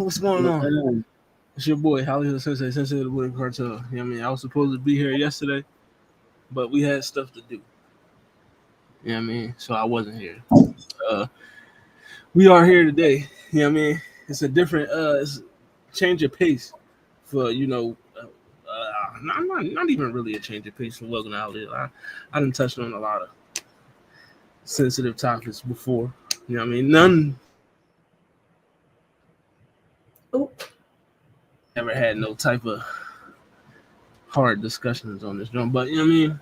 what's going on? It's your boy, Hollywood Sensei of the Wooded Cartel. You know what I mean? I was supposed to be here yesterday, but we had stuff to do. You know what I mean? So I wasn't here. Uh, we are here today. You know what I mean? It's a different, it's a change of pace for, not even really a change of pace for Welcome to HollyHood. I done touched on a lot of sensitive topics before. You know what I mean? None. Oh. Never had no type of hard discussions on this drum, but you know what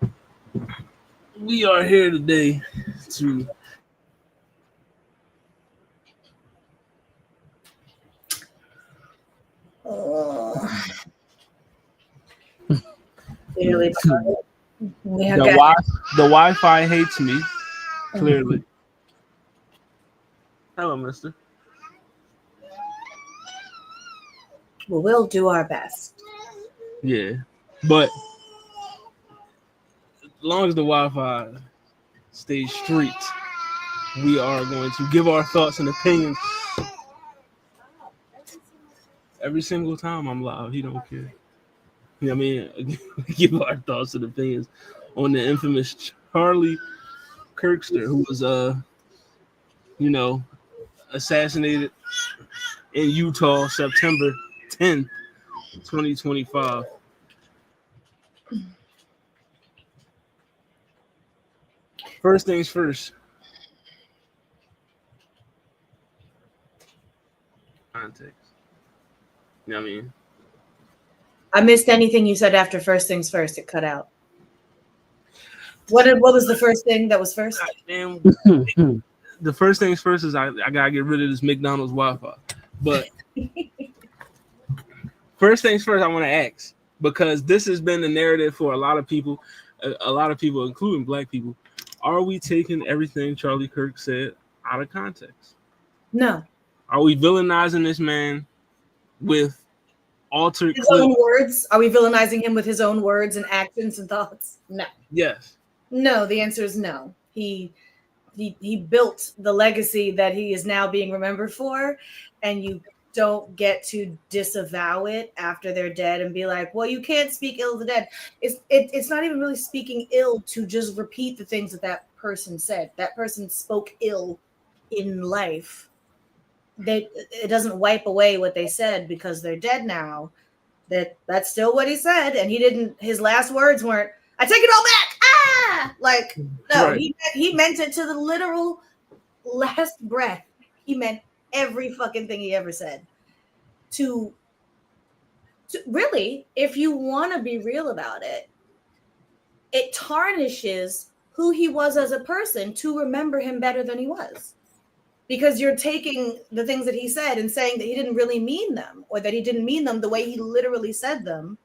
I mean? We are here today to Really the Wi-Fi hates me, clearly. Hello, mister. Well, we'll do our best. Yeah, but as long as the Wi-Fi stays straight, we are going to give our thoughts and opinions. Every single time I'm live, he don't care. You know what I mean? Give our thoughts and opinions on the infamous Charlie Kirkster, who was assassinated in Utah September 10th, 2025. First things first. Context. You know what I mean? I missed anything you said after first things first. It cut out. What was the first thing that was first? Damn. The first things first is I gotta get rid of this McDonald's Wi-Fi. But first things first, I want to ask, because this has been the narrative for a lot of people, including Black people. Are we taking everything Charlie Kirk said out of context? No. Are we villainizing this man with altered his own words? Are we villainizing him with his own words and actions and thoughts? No. Yes. No, the answer is no. He built the legacy that he is now being remembered for, and you don't get to disavow it after they're dead and be like, well, you can't speak ill of the dead. It's not even really speaking ill to just repeat the things that person said. That person spoke ill in life. It doesn't wipe away what they said because they're dead now. That's still what he said, and his last words weren't, I take it all back. Like, no, right. He meant it to the literal last breath. He meant every fucking thing he ever said. To really, if you want to be real about it, it tarnishes who he was as a person to remember him better than he was. Because you're taking the things that he said and saying that he didn't really mean them, or that he didn't mean them the way he literally said them.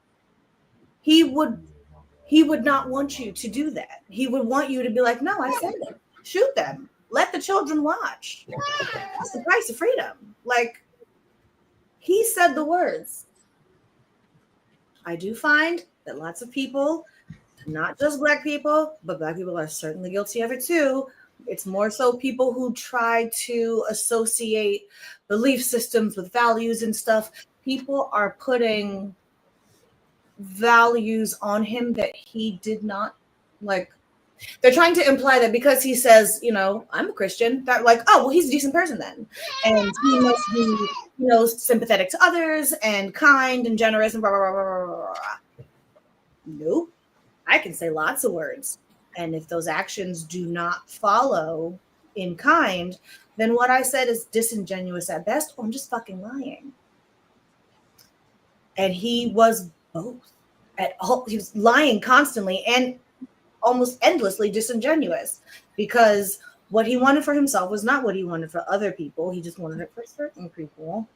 He would not want you to do that. He would want you to be like, no, I said it. Shoot them. Let the children watch. That's the price of freedom. Like, he said the words. I do find that lots of people, not just Black people, but Black people are certainly guilty of it too. It's more so people who try to associate belief systems with values and stuff. People are putting values on him that he did not like. They're trying to imply that because he says, I'm a Christian, that like, oh, well, he's a decent person then. And he must be, sympathetic to others and kind and generous and blah, blah, blah, blah, blah, blah. Nope. I can say lots of words. And if those actions do not follow in kind, then what I said is disingenuous at best, or I'm just fucking lying. And he was both. He was lying constantly and almost endlessly disingenuous, because what he wanted for himself was not what he wanted for other people. He just wanted it for certain people.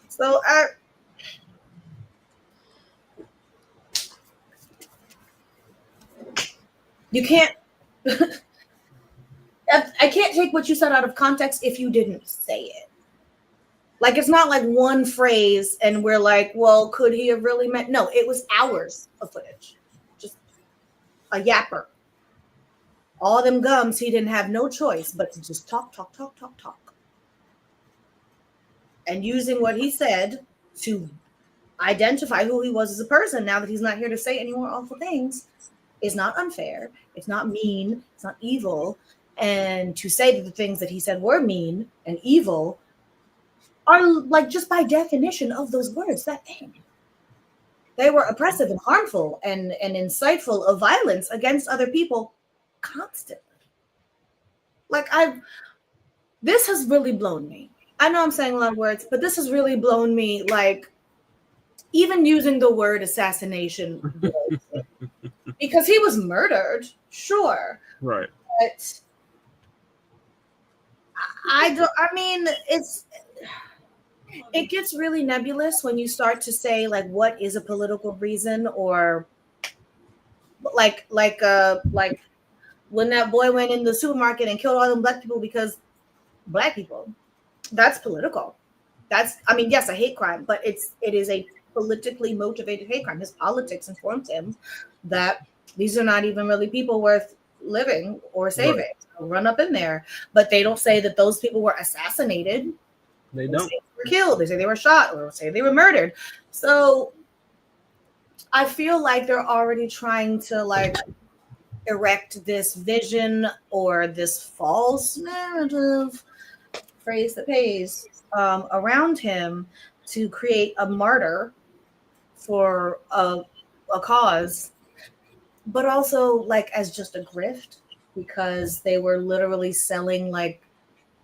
So you can't I can't take what you said out of context if you didn't say it. Like, it's not like one phrase and we're like, well, could he have really meant? No, it was hours of footage. Just a yapper. All them gums, he didn't have no choice but to just talk. and using what he said to identify who he was as a person, now that he's not here to say any more awful things, is not unfair. It's not mean. It's not evil. And to say that the things that he said were mean and evil are, like, just by definition of those words, that thing. They were oppressive and harmful and insightful of violence against other people constantly. Like, this has really blown me. I know I'm saying a lot of words, but this has really blown me. Like, even using the word assassination, because he was murdered, sure, right? But I don't. I mean, it gets really nebulous when you start to say, like, what is a political reason, or like when that boy went in the supermarket and killed all them black people because black people. That's political. That's, I mean, yes, a hate crime, but it is a politically motivated hate crime. His politics informed him that these are not even really people worth living or saving. Right. So run up in there, but they don't say that those people were assassinated. They don't. Say they were killed. They say they were shot, or say they were murdered. So I feel like they're already trying to, like, erect this vision or this false narrative, phrase that pays, around him to create a martyr for a cause, but also, like, as just a grift, because they were literally selling, like,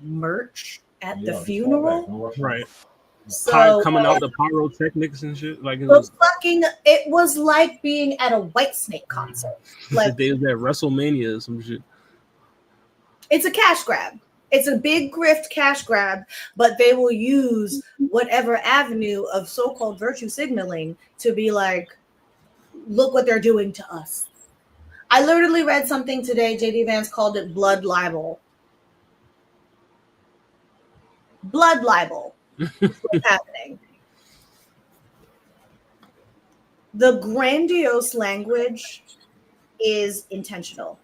merch at the funeral. Right. So coming out the pyrotechnics and shit. Like, it was like being at a Whitesnake concert. Like, they was at WrestleMania or some shit. It's a cash grab. It's a big grift cash grab, but they will use whatever avenue of so-called virtue signaling to be like, look what they're doing to us. I literally read something today. JD Vance called it blood libel. Blood libel. What's happening? The grandiose language is intentional.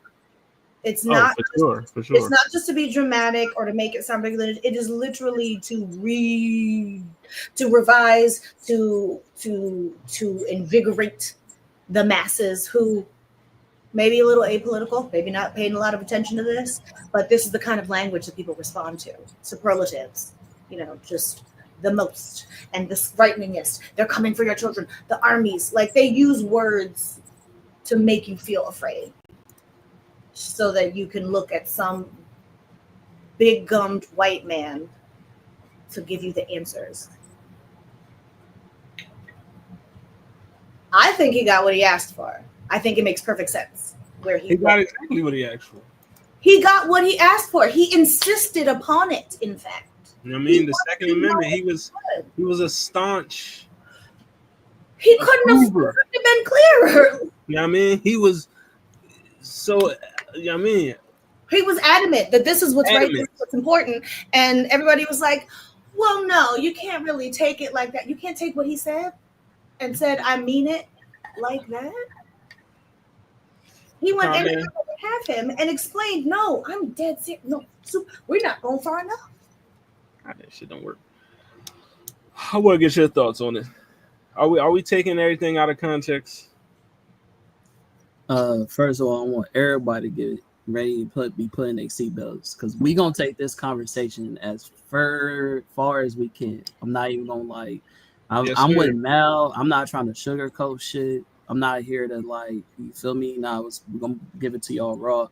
It's not for sure. It's not just to be dramatic or to make it sound bigger than it is. Literally to revise, to invigorate the masses who may be a little apolitical, maybe not paying a lot of attention to this, but this is the kind of language that people respond to. Superlatives, just the most and the frighteningest. They're coming for your children. The armies, like, they use words to make you feel afraid, so that you can look at some big gummed white man to give you the answers. I think he got what he asked for. I think it makes perfect sense. Where he got exactly what he asked for. He got what he asked for. He insisted upon it, in fact. You know what I mean? The Second Amendment, he was a staunch. He couldn't have been clearer. You know what I mean? He was so, you know what I mean? He was adamant that this is what's right, this is what's important. And everybody was like, well, no, you can't really take it like that. You can't take what he said and said, I mean it like that. He went in and have him and explained, no, I'm dead serious. No, we're not going far enough. That shit don't work. I want to get your thoughts on it. Are we taking everything out of context? First of all, I want everybody to get ready to be putting their seatbelts, because we gonna take this conversation as far as we can. I'm not even gonna lie. I'm with Mel. I'm not trying to sugarcoat shit. I'm not here to, like, you feel me? We're gonna give it to y'all raw.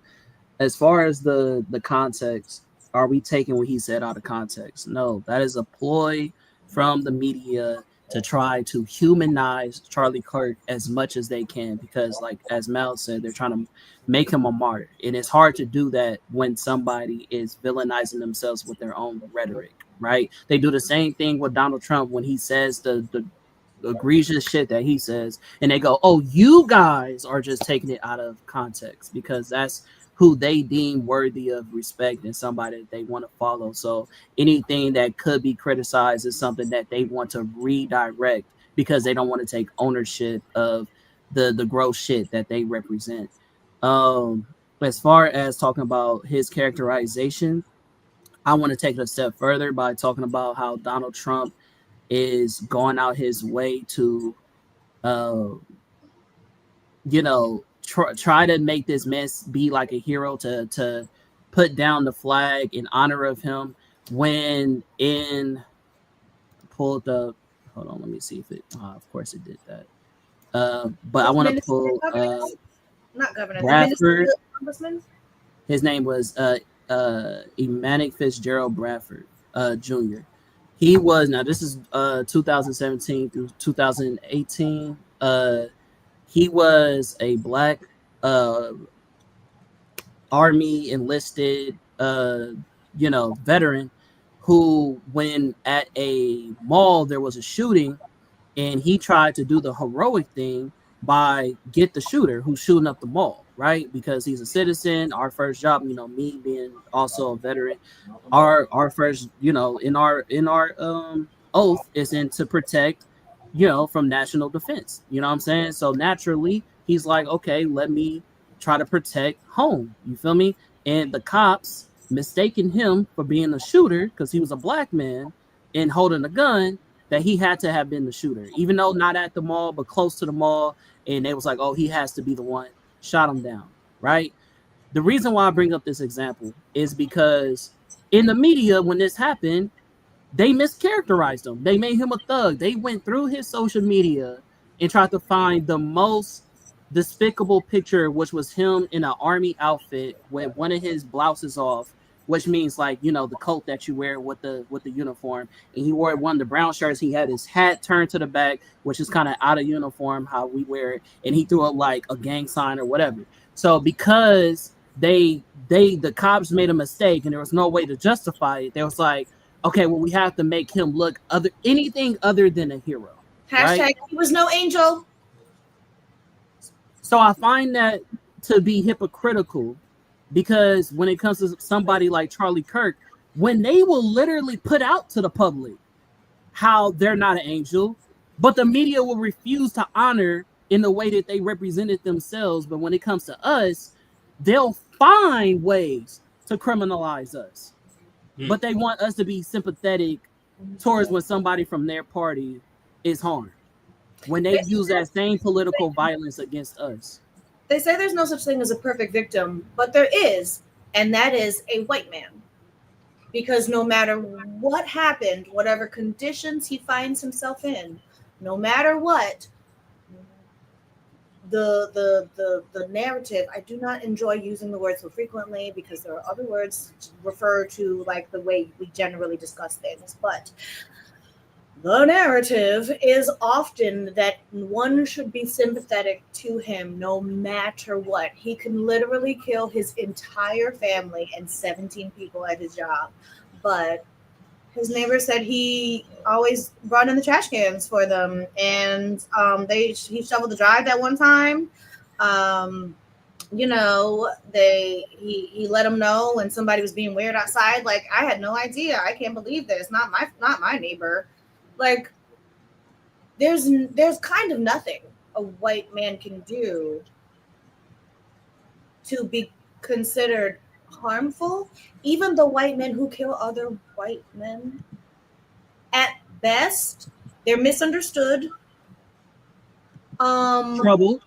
As far as the context, are we taking what he said out of context? No, that is a ploy from the media to try to humanize Charlie Kirk as much as they can, because, like, as Mel said, they're trying to make him a martyr. And it's hard to do that when somebody is villainizing themselves with their own rhetoric, right? They do the same thing with Donald Trump when he says the egregious shit that he says, and they go, oh, you guys are just taking it out of context, because that's who they deem worthy of respect and somebody that they want to follow. So anything that could be criticized is something that they want to redirect, because they don't want to take ownership of the gross shit that they represent. As far as talking about his characterization, I want to take it a step further by talking about how Donald Trump is going out his way to, try to make this man be like a hero, to put down the flag in honor of him. When in pulled up, hold on, let me see if it. Of course, it did that. But I want to pull not governor, Bradford. Congressman. His name was Emmanuel Fitzgerald Bradford Jr. He was, now this is 2017 through 2018. He was a black Army enlisted veteran who, when at a mall there was a shooting, and he tried to do the heroic thing by get the shooter who's shooting up the mall, right? Because he's a citizen. Our first job, me being also a veteran, our first, in our oath is to protect, from national defense. You know what I'm saying? So naturally, he's like, okay, let me try to protect home. You feel me? And the cops mistaken him for being a shooter because he was a black man and holding a gun, that he had to have been the shooter, even though not at the mall, but close to the mall. And they was like, oh, he has to be the one, shot him down, right? The reason why I bring up this example is because in the media, when this happened, they mischaracterized him. They made him a thug. They went through his social media and tried to find the most despicable picture, which was him in an army outfit with one of his blouses off, which means like, the coat that you wear with the uniform. And he wore one of the brown shirts. He had his hat turned to the back, which is kind of out of uniform, how we wear it. And he threw up like a gang sign or whatever. So because the cops made a mistake and there was no way to justify it, they was like, okay, well, we have to make him look anything other than a hero. Hashtag right? He was no angel. So I find that to be hypocritical, because when it comes to somebody like Charlie Kirk, when they will literally put out to the public how they're not an angel, but the media will refuse to honor in the way that they represented themselves. But when it comes to us, they'll find ways to criminalize us. But they want us to be sympathetic towards when somebody from their party is harmed, when they use that same political violence against us. They say there's no such thing as a perfect victim, but there is, and that is a white man. Because no matter what happened, whatever conditions he finds himself in, no matter what, the narrative, I do not enjoy using the word so frequently because there are other words to refer to like the way we generally discuss things, but the narrative is often that one should be sympathetic to him no matter what. He can literally kill his entire family and 17 people at his job, but his neighbor said he always brought in the trash cans for them, and he shoveled the drive that one time. He let them know when somebody was being weird outside. Like, I had no idea. I can't believe this. Not my neighbor. Like, there's kind of nothing a white man can do to be considered harmful. Even the white men who kill other white men, at best, they're misunderstood. Troubled,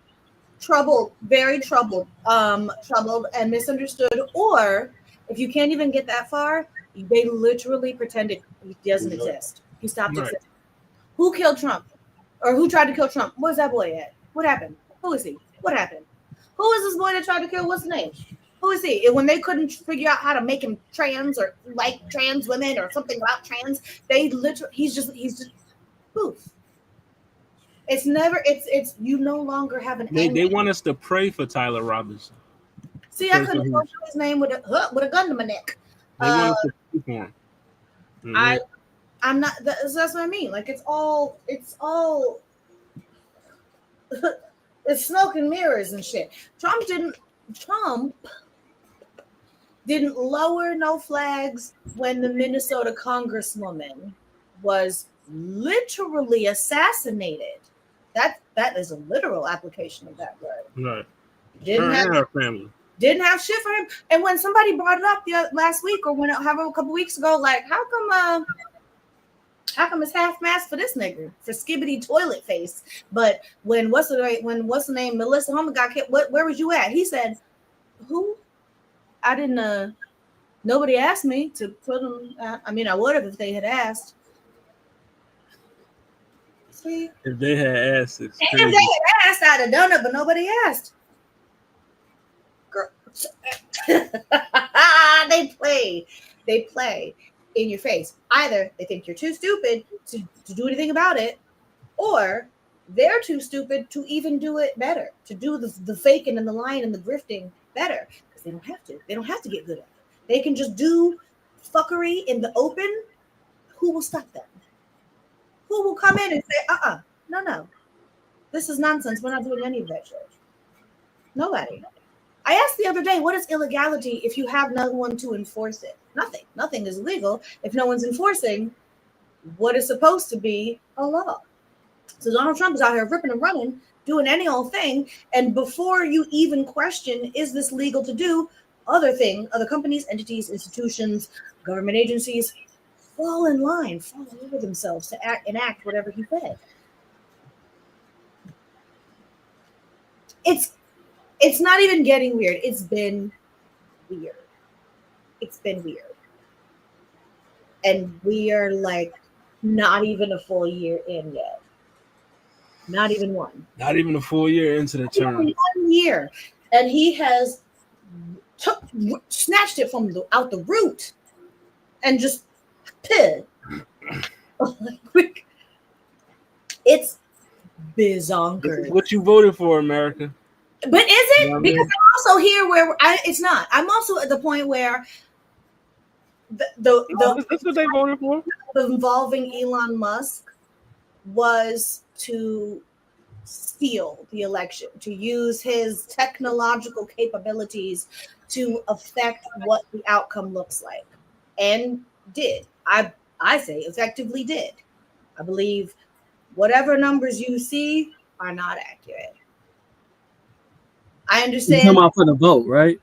very troubled and misunderstood. Or if you can't even get that far, they literally pretended he doesn't exist. He stopped existing. Who killed Trump? Or who tried to kill Trump? Where's that boy at? What happened? Who is he? What happened? Who is this boy that tried to kill? What's his name? Who is he? And when they couldn't figure out how to make him trans or like trans women or something about trans, he's just poof. It's you no longer have an They want us to pray for Tyler Robinson. See, I couldn't go through his name with a gun to my neck. They want us to pray for him. Mm-hmm. I'm not. That's what I mean. Like it's all. It's smoke and mirrors and shit. Trump didn't lower no flags when the Minnesota congresswoman was literally assassinated. That is a literal application of that word. Right. Didn't her family. Didn't have shit for him. And when somebody brought it up last week or however a couple weeks ago, like, how come it's half mask for this nigga for skibbity toilet face? But when what's the name Melissa Homer got killed, where was you at? He said, who? I didn't. Nobody asked me to put them. I mean, I would have if they had asked. See? If they had asked, if they had asked, I'd have done it, but nobody asked. Girl, they play in your face. Either they think you're too stupid to do anything about it, or they're too stupid to even do it better, to do the faking and the lying and the grifting better, because they don't have to. They don't have to get good at it. They can just do fuckery in the open. Who will stop them? Who will come in and say, no, this is nonsense. We're not doing any of that shit. Nobody. I asked the other day, what is illegality if you have no one to enforce it? Nothing. Nothing is illegal if no one's enforcing what is supposed to be a law. So Donald Trump is out here ripping and running, doing any old thing. And before you even question, is this legal to do, other companies, entities, institutions, government agencies fall in line, fall over themselves to enact whatever he said. It's not even getting weird. It's been weird. And we are like not even a full year in yet. Not even one. Not even a full year into the term. 1 year. And he has snatched it from out the root and just it's bizonker. What you voted for, America? But is it? You know, because I'm also here where it's not. I'm also at the point where that's what they voted for. Involving Elon Musk was to steal the election, to use his technological capabilities to affect what the outcome looks like, and did. I say effectively did. I believe whatever numbers you see are not accurate. I understand. You come out for the vote, right?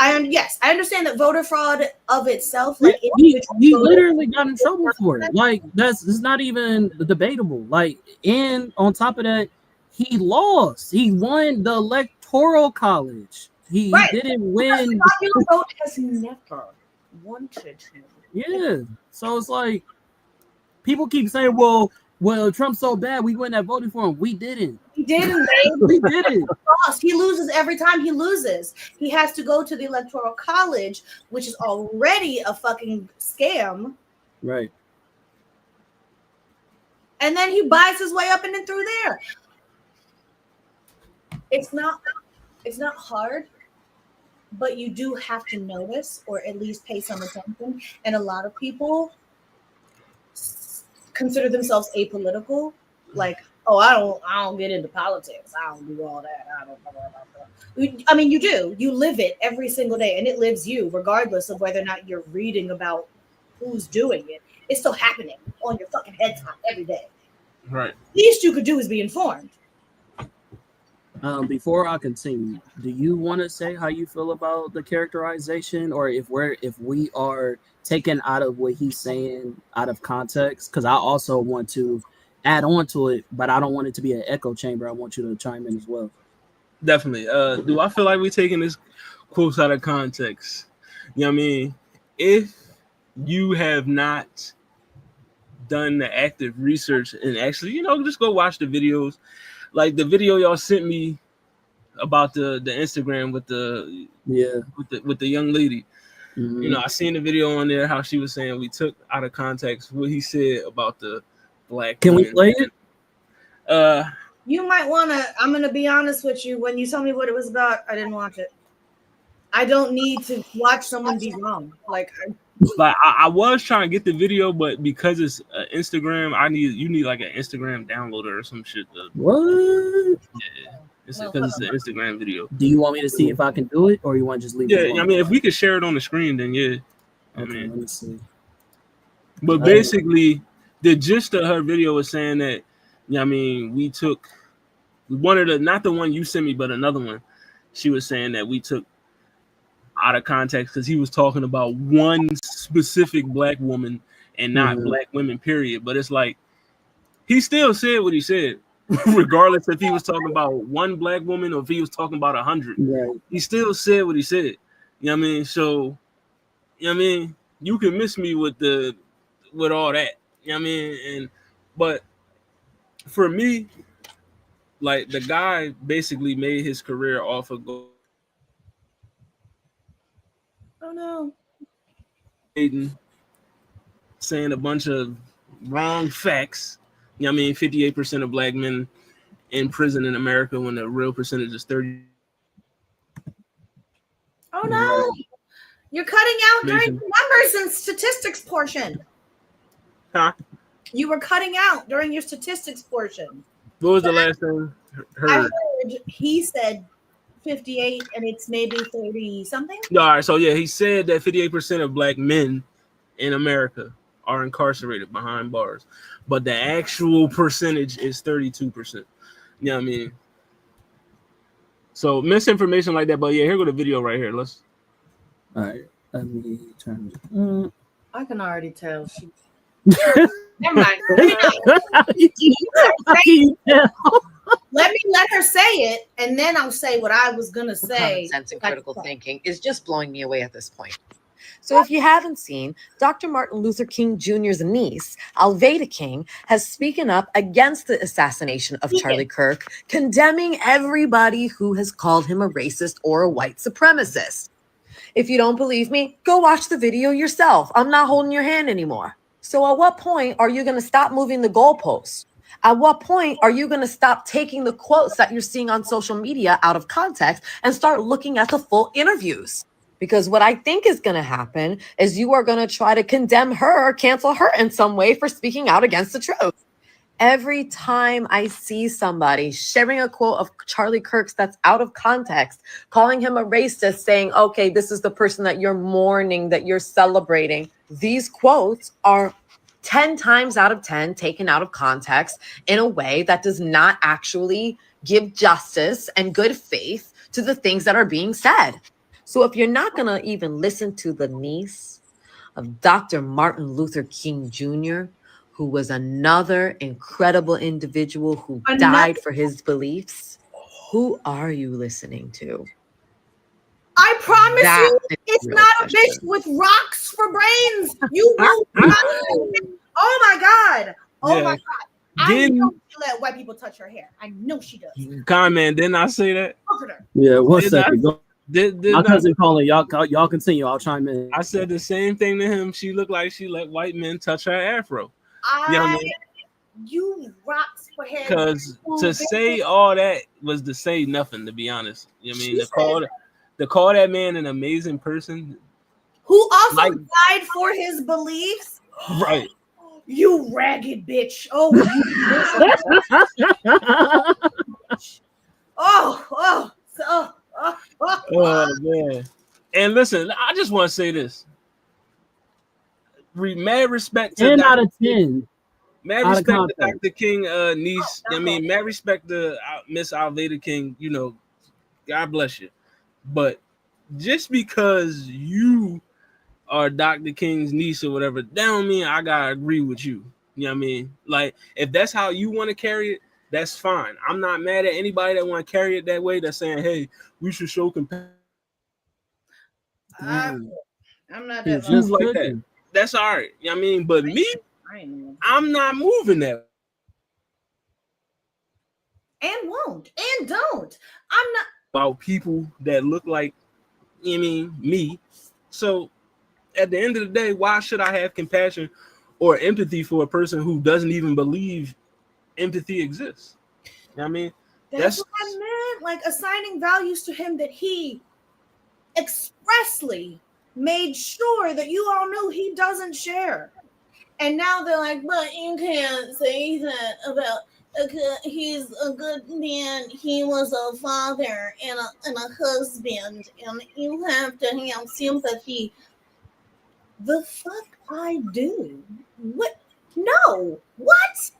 Yes, I understand that voter fraud of itself, like he literally got in trouble for it. Like it's not even debatable. Like, and on top of that, he lost. He won the electoral college. He didn't win. The popular vote has never wanted him. Yeah, so it's like people keep saying, "Well, Trump's so bad, we wouldn't have voted for him." We didn't. He didn't. We didn't. He loses every time he loses. He has to go to the electoral college, which is already a fucking scam. Right. And then he buys his way up and then through there. It's not hard, but you do have to notice or at least pay some attention. And a lot of people consider themselves apolitical, like, oh, I don't get into politics. I don't do all that. I don't know about that. I mean, you do. You live it every single day, and it lives you, regardless of whether or not you're reading about who's doing it. It's still happening on your fucking head top every day. Right. Least you could do is be informed. Before I continue, do you want to say how you feel about the characterization, or if we are taken out of what he's saying out of context? Because I also want to add on to it, but I don't want it to be an echo chamber. I want you to chime in as well. Definitely. Do I feel like we're taking this quotes out of context? You know what I mean? If you have not done the active research and actually, just go watch the videos. Like the video y'all sent me about the Instagram with the young lady. Mm-hmm. I seen the video on there how she was saying we took out of context what he said about the black. Can we play it? You might want to. I'm going to be honest with you. When you told me what it was about, I didn't watch it. I don't need to watch someone be wrong. Like I was trying to get the video, but because it's Instagram, you need like an Instagram downloader or some shit. What? Yeah, because it's an Instagram video. Do you want me to see if I can do it, or you want to just leave it alone? I mean, if we could share it on the screen, then yeah. Okay, let me see. But basically, the gist of her video was saying that, we wanted not the one you sent me, but another one. She was saying that we took out of context because he was talking about one specific black woman and not black women, period. But it's like he still said what he said, regardless if he was talking about one black woman or if he was talking about 100. Right. He still said what he said. You know what I mean? So, you know what I mean? You can miss me with all that. You know what I mean? But for me, like the guy basically made his career off of Oh no. Saying a bunch of wrong facts. You know what I mean? 58% of black men in prison in America when the real percentage is 30. Oh no. You're cutting out during the numbers and statistics portion. Huh? You were cutting out during your statistics portion. What was the last thing heard? I heard he said 58 and it's maybe 30 something. All right, so yeah, he said that 58% of black men in America are incarcerated behind bars, but the actual percentage is 32%. You know what I mean? So misinformation like that, but yeah, here go the video right here. Let's. All right, let me turn. I can already tell she. Never mind. Let her say it, and then I'll say what I was gonna say. Common sense and critical thinking is just blowing me away at this point. So if you haven't seen, Dr. Martin Luther King Jr.'s niece, Alveda King, has spoken up against the assassination of Charlie Kirk, condemning everybody who has called him a racist or a white supremacist. If you don't believe me, go watch the video yourself. I'm not holding your hand anymore. So at what point are you going to stop moving the goalposts? At what point are you going to stop taking the quotes that you're seeing on social media out of context and start looking at the full interviews? Because what I think is going to happen is you are going to try to condemn her or cancel her in some way for speaking out against the truth. Every time I see somebody sharing a quote of Charlie Kirk's that's out of context, calling him a racist, saying, okay, this is the person that you're mourning, that you're celebrating. These quotes are 10 times out of 10 taken out of context in a way that does not actually give justice and good faith to the things that are being said. So if you're not going to even listen to the niece of Dr. Martin Luther King Jr., who was another incredible individual who died for his beliefs, who are you listening to? I promise you, it's not a bitch with rocks for brains. You will not. Oh my God. Oh my God. I know she let white people touch her hair. I know she does. Comment, didn't I say that? Look at her. Yeah, one second. My cousin I, calling. Y'all continue. I'll chime in. I said the same thing to him. She looked like she let white men touch her afro. You rocks for hair. Because to say all that was to say nothing, to be honest. You know what I mean? To call that man an amazing person. Who also died for his beliefs. Right. You ragged bitch. Oh, oh man. And listen, I just want to say this. Mad respect to 10 out of 10. Mad respect to Dr. King niece. I mean, mad respect to Miss Alveda King, you know, God bless you. But just because you are Dr. King's niece or whatever, that don't mean I gotta agree with you. You know what I mean? Like, if that's how you want to carry it, that's fine. I'm not mad at anybody that want to carry it that way. That's saying, hey, we should show compassion. I'm not that just like that. That's all right. You know what I mean? But me, I'm not moving that. And won't. And don't. I'm not about people that look like, you know what I mean, me. So at the end of the day, why should I have compassion or empathy for a person who doesn't even believe empathy exists? You know what I mean? That's what I meant. Like assigning values to him that he expressly made sure that you all knew he doesn't share. And now they're like, but you can't say that about he's a good man. He was a father and a husband, and you have to have sympathy. The fuck I do? What? No. What?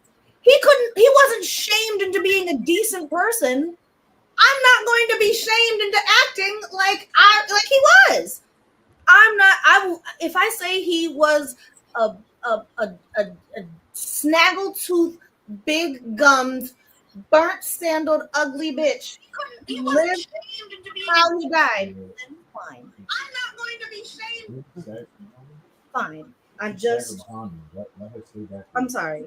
He wasn't shamed into being a decent person. I'm not going to be shamed into acting like he was. I'm not. If I say he was a snaggletooth, big gummed, burnt sandaled, ugly bitch, he lived how he died. Fine. I'm not going to be shamed. Fine. I'm sorry.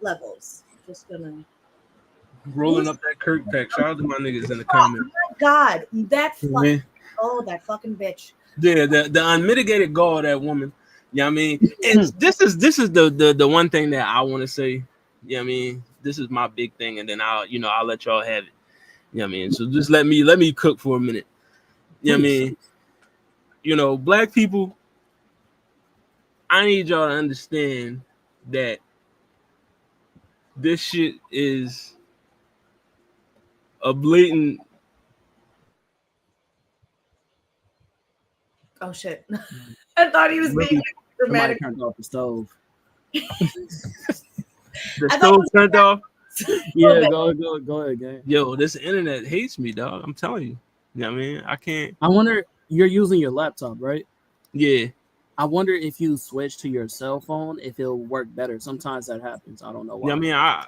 Levels. Just gonna rolling up that Kirk pack. Shout out to my niggas in the comments. Oh my God, that fucking bitch. Yeah, the unmitigated gall of that woman. You know what I mean? And this is the one thing that I want to say. You know what I mean? This is my big thing, and then I'll let y'all have it. You know what I mean? So just let me cook for a minute. You know what I mean? Black people, I need y'all to understand that this shit is a blatant. Oh shit! I thought he was being dramatic. Somebody turned off the stove. The stove turned off. Yeah, go ahead, gang. Yo, this internet hates me, dog. I'm telling you. You know what I mean? I can't. I wonder, you're using your laptop, right? Yeah. I wonder if you switch to your cell phone, if it'll work better. Sometimes that happens. I don't know why. Yeah, I mean, all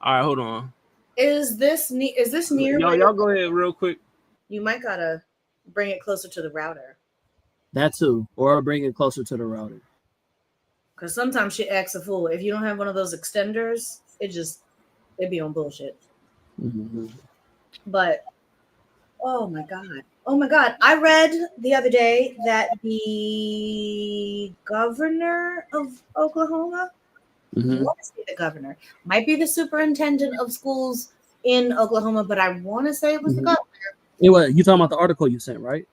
right, hold on. Is this near? Y'all go ahead real quick. You might gotta bring it closer to the router. That too, or bring it closer to the router. Because sometimes shit acts a fool. If you don't have one of those extenders, it be on bullshit. Mm-hmm. But oh my god! I read the other day that the governor of Oklahoma, I want to say the governor, might be the superintendent of schools in Oklahoma, but I want to say it was the governor. Anyway, you talking about the article you sent, right?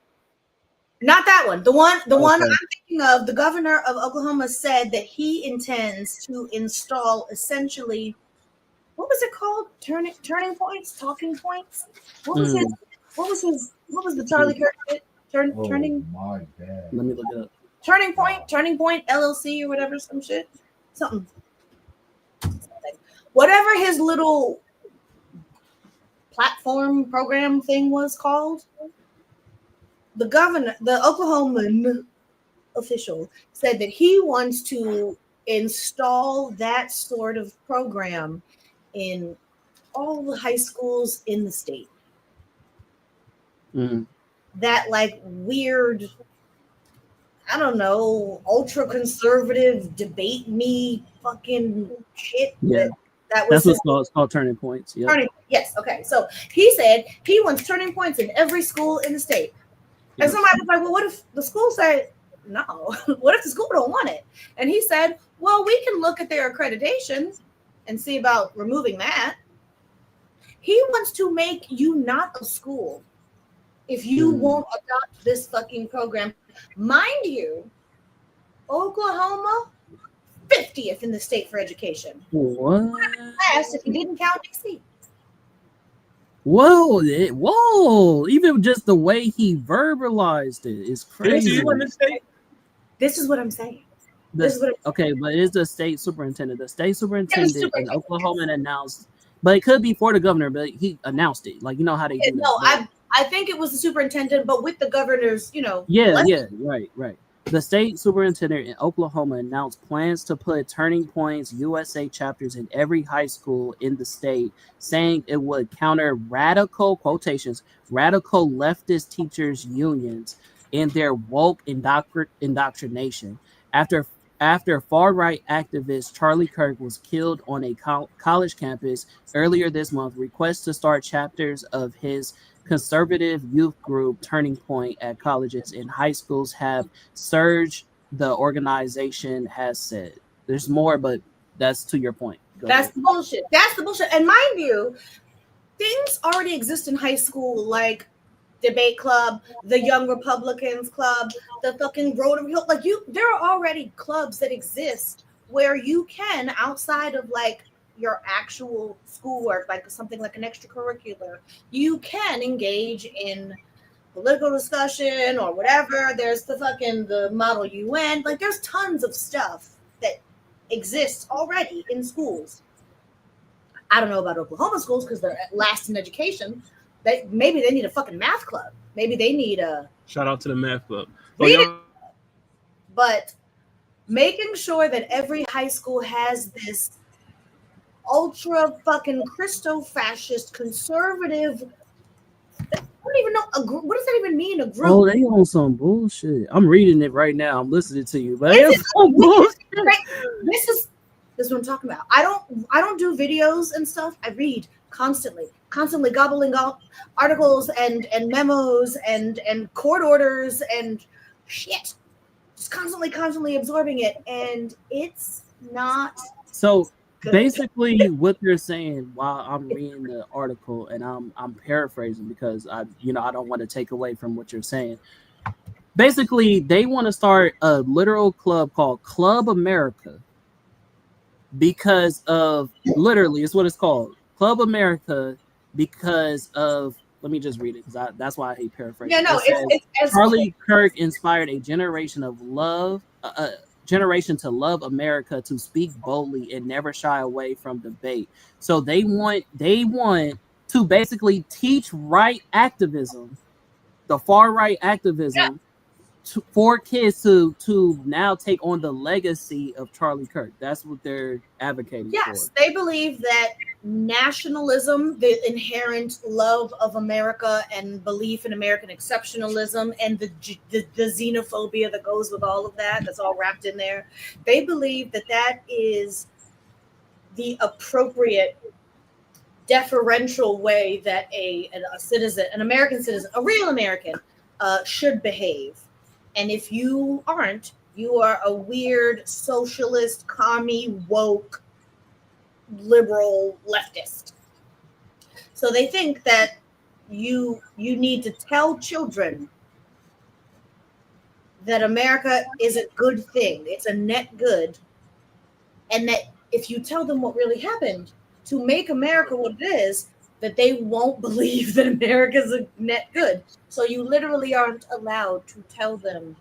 Not that one. The one I'm thinking of, the governor of Oklahoma said that he intends to install essentially, what was it called? Turning points, talking points. What was the Charlie Kirk shit? Turning. My bad. Let me look it up. Turning Point LLC or whatever, something. Whatever his little platform program thing was called. The governor, the Oklahoman official, said that he wants to install that sort of program in all the high schools in the state. That weird, I don't know, ultra conservative debate me fucking shit. Yeah. That's what's called turning points. Yep. Yes. Okay. So he said he wants turning points in every school in the state. And somebody was like, well, what if the school said no? What if the school don't want it? And he said, well, we can look at their accreditations and see about removing that. He wants to make you not a school if you won't adopt this fucking program. Mind you, Oklahoma, 50th in the state for education. What? Last if you didn't count DC. Whoa! Even just the way he verbalized it is crazy. This is what I'm saying. Okay, but it is the state superintendent. The state superintendent in Oklahoma announced, but it could be for the governor, but he announced it. Like, you know how they do that. No, I think it was the superintendent, but with the governor's, Right. The state superintendent in Oklahoma announced plans to put Turning Points USA chapters in every high school in the state, saying it would counter radical leftist teachers unions and their woke indoctrination. After far-right activist Charlie Kirk was killed on a college campus earlier this month, requests to start chapters of his conservative youth group Turning Point at colleges and high schools have surged, the organization has said. There's more, but that's to your point. That's the bullshit. And mind you, things already exist in high school, like debate club, the Young Republicans club, the fucking Rotary. There are already clubs that exist where you can, outside of your actual schoolwork, like something like an extracurricular, you can engage in political discussion or whatever. There's the Model UN. There's tons of stuff that exists already in schools. I don't know about Oklahoma schools because they're last in education. Maybe they need a fucking math club. Maybe they need a shout out to the math club. But making sure that every high school has this ultra fucking Christo-fascist conservative. I don't even know. What does that even mean? A group? Oh, they on some bullshit. I'm reading it right now. I'm listening to you, but they on some bullshit. This is what I'm talking about. I don't do videos and stuff. I read constantly gobbling up articles and memos and court orders and shit. Just constantly absorbing it, and it's not so good. Basically what they're saying while I'm reading the article, and I'm paraphrasing because I don't want to take away from what you're saying. Basically, they want to start a literal club called Club America because of literally it's what it's called, Club America, because of, let me just read it because that's why I hate paraphrasing. Yeah, no, it's Charlie Kirk inspired a generation of love, generation to love America, to speak boldly and never shy away from debate. So they want to basically teach right activism, the far right activism, for kids to now take on the legacy of Charlie Kirk. That's what they're advocating for. Yes, they believe that nationalism, the inherent love of America and belief in American exceptionalism, and the xenophobia that goes with all of that, that's all wrapped in there. They believe that is the appropriate deferential way that a citizen, an American citizen, a real American, should behave. And if you aren't, you are a weird socialist, commie, woke, liberal leftist. So they think that you need to tell children that America is a good thing. It's a net good. And that if you tell them what really happened to make America what it is, that they won't believe that America is a net good. So you literally aren't allowed to tell them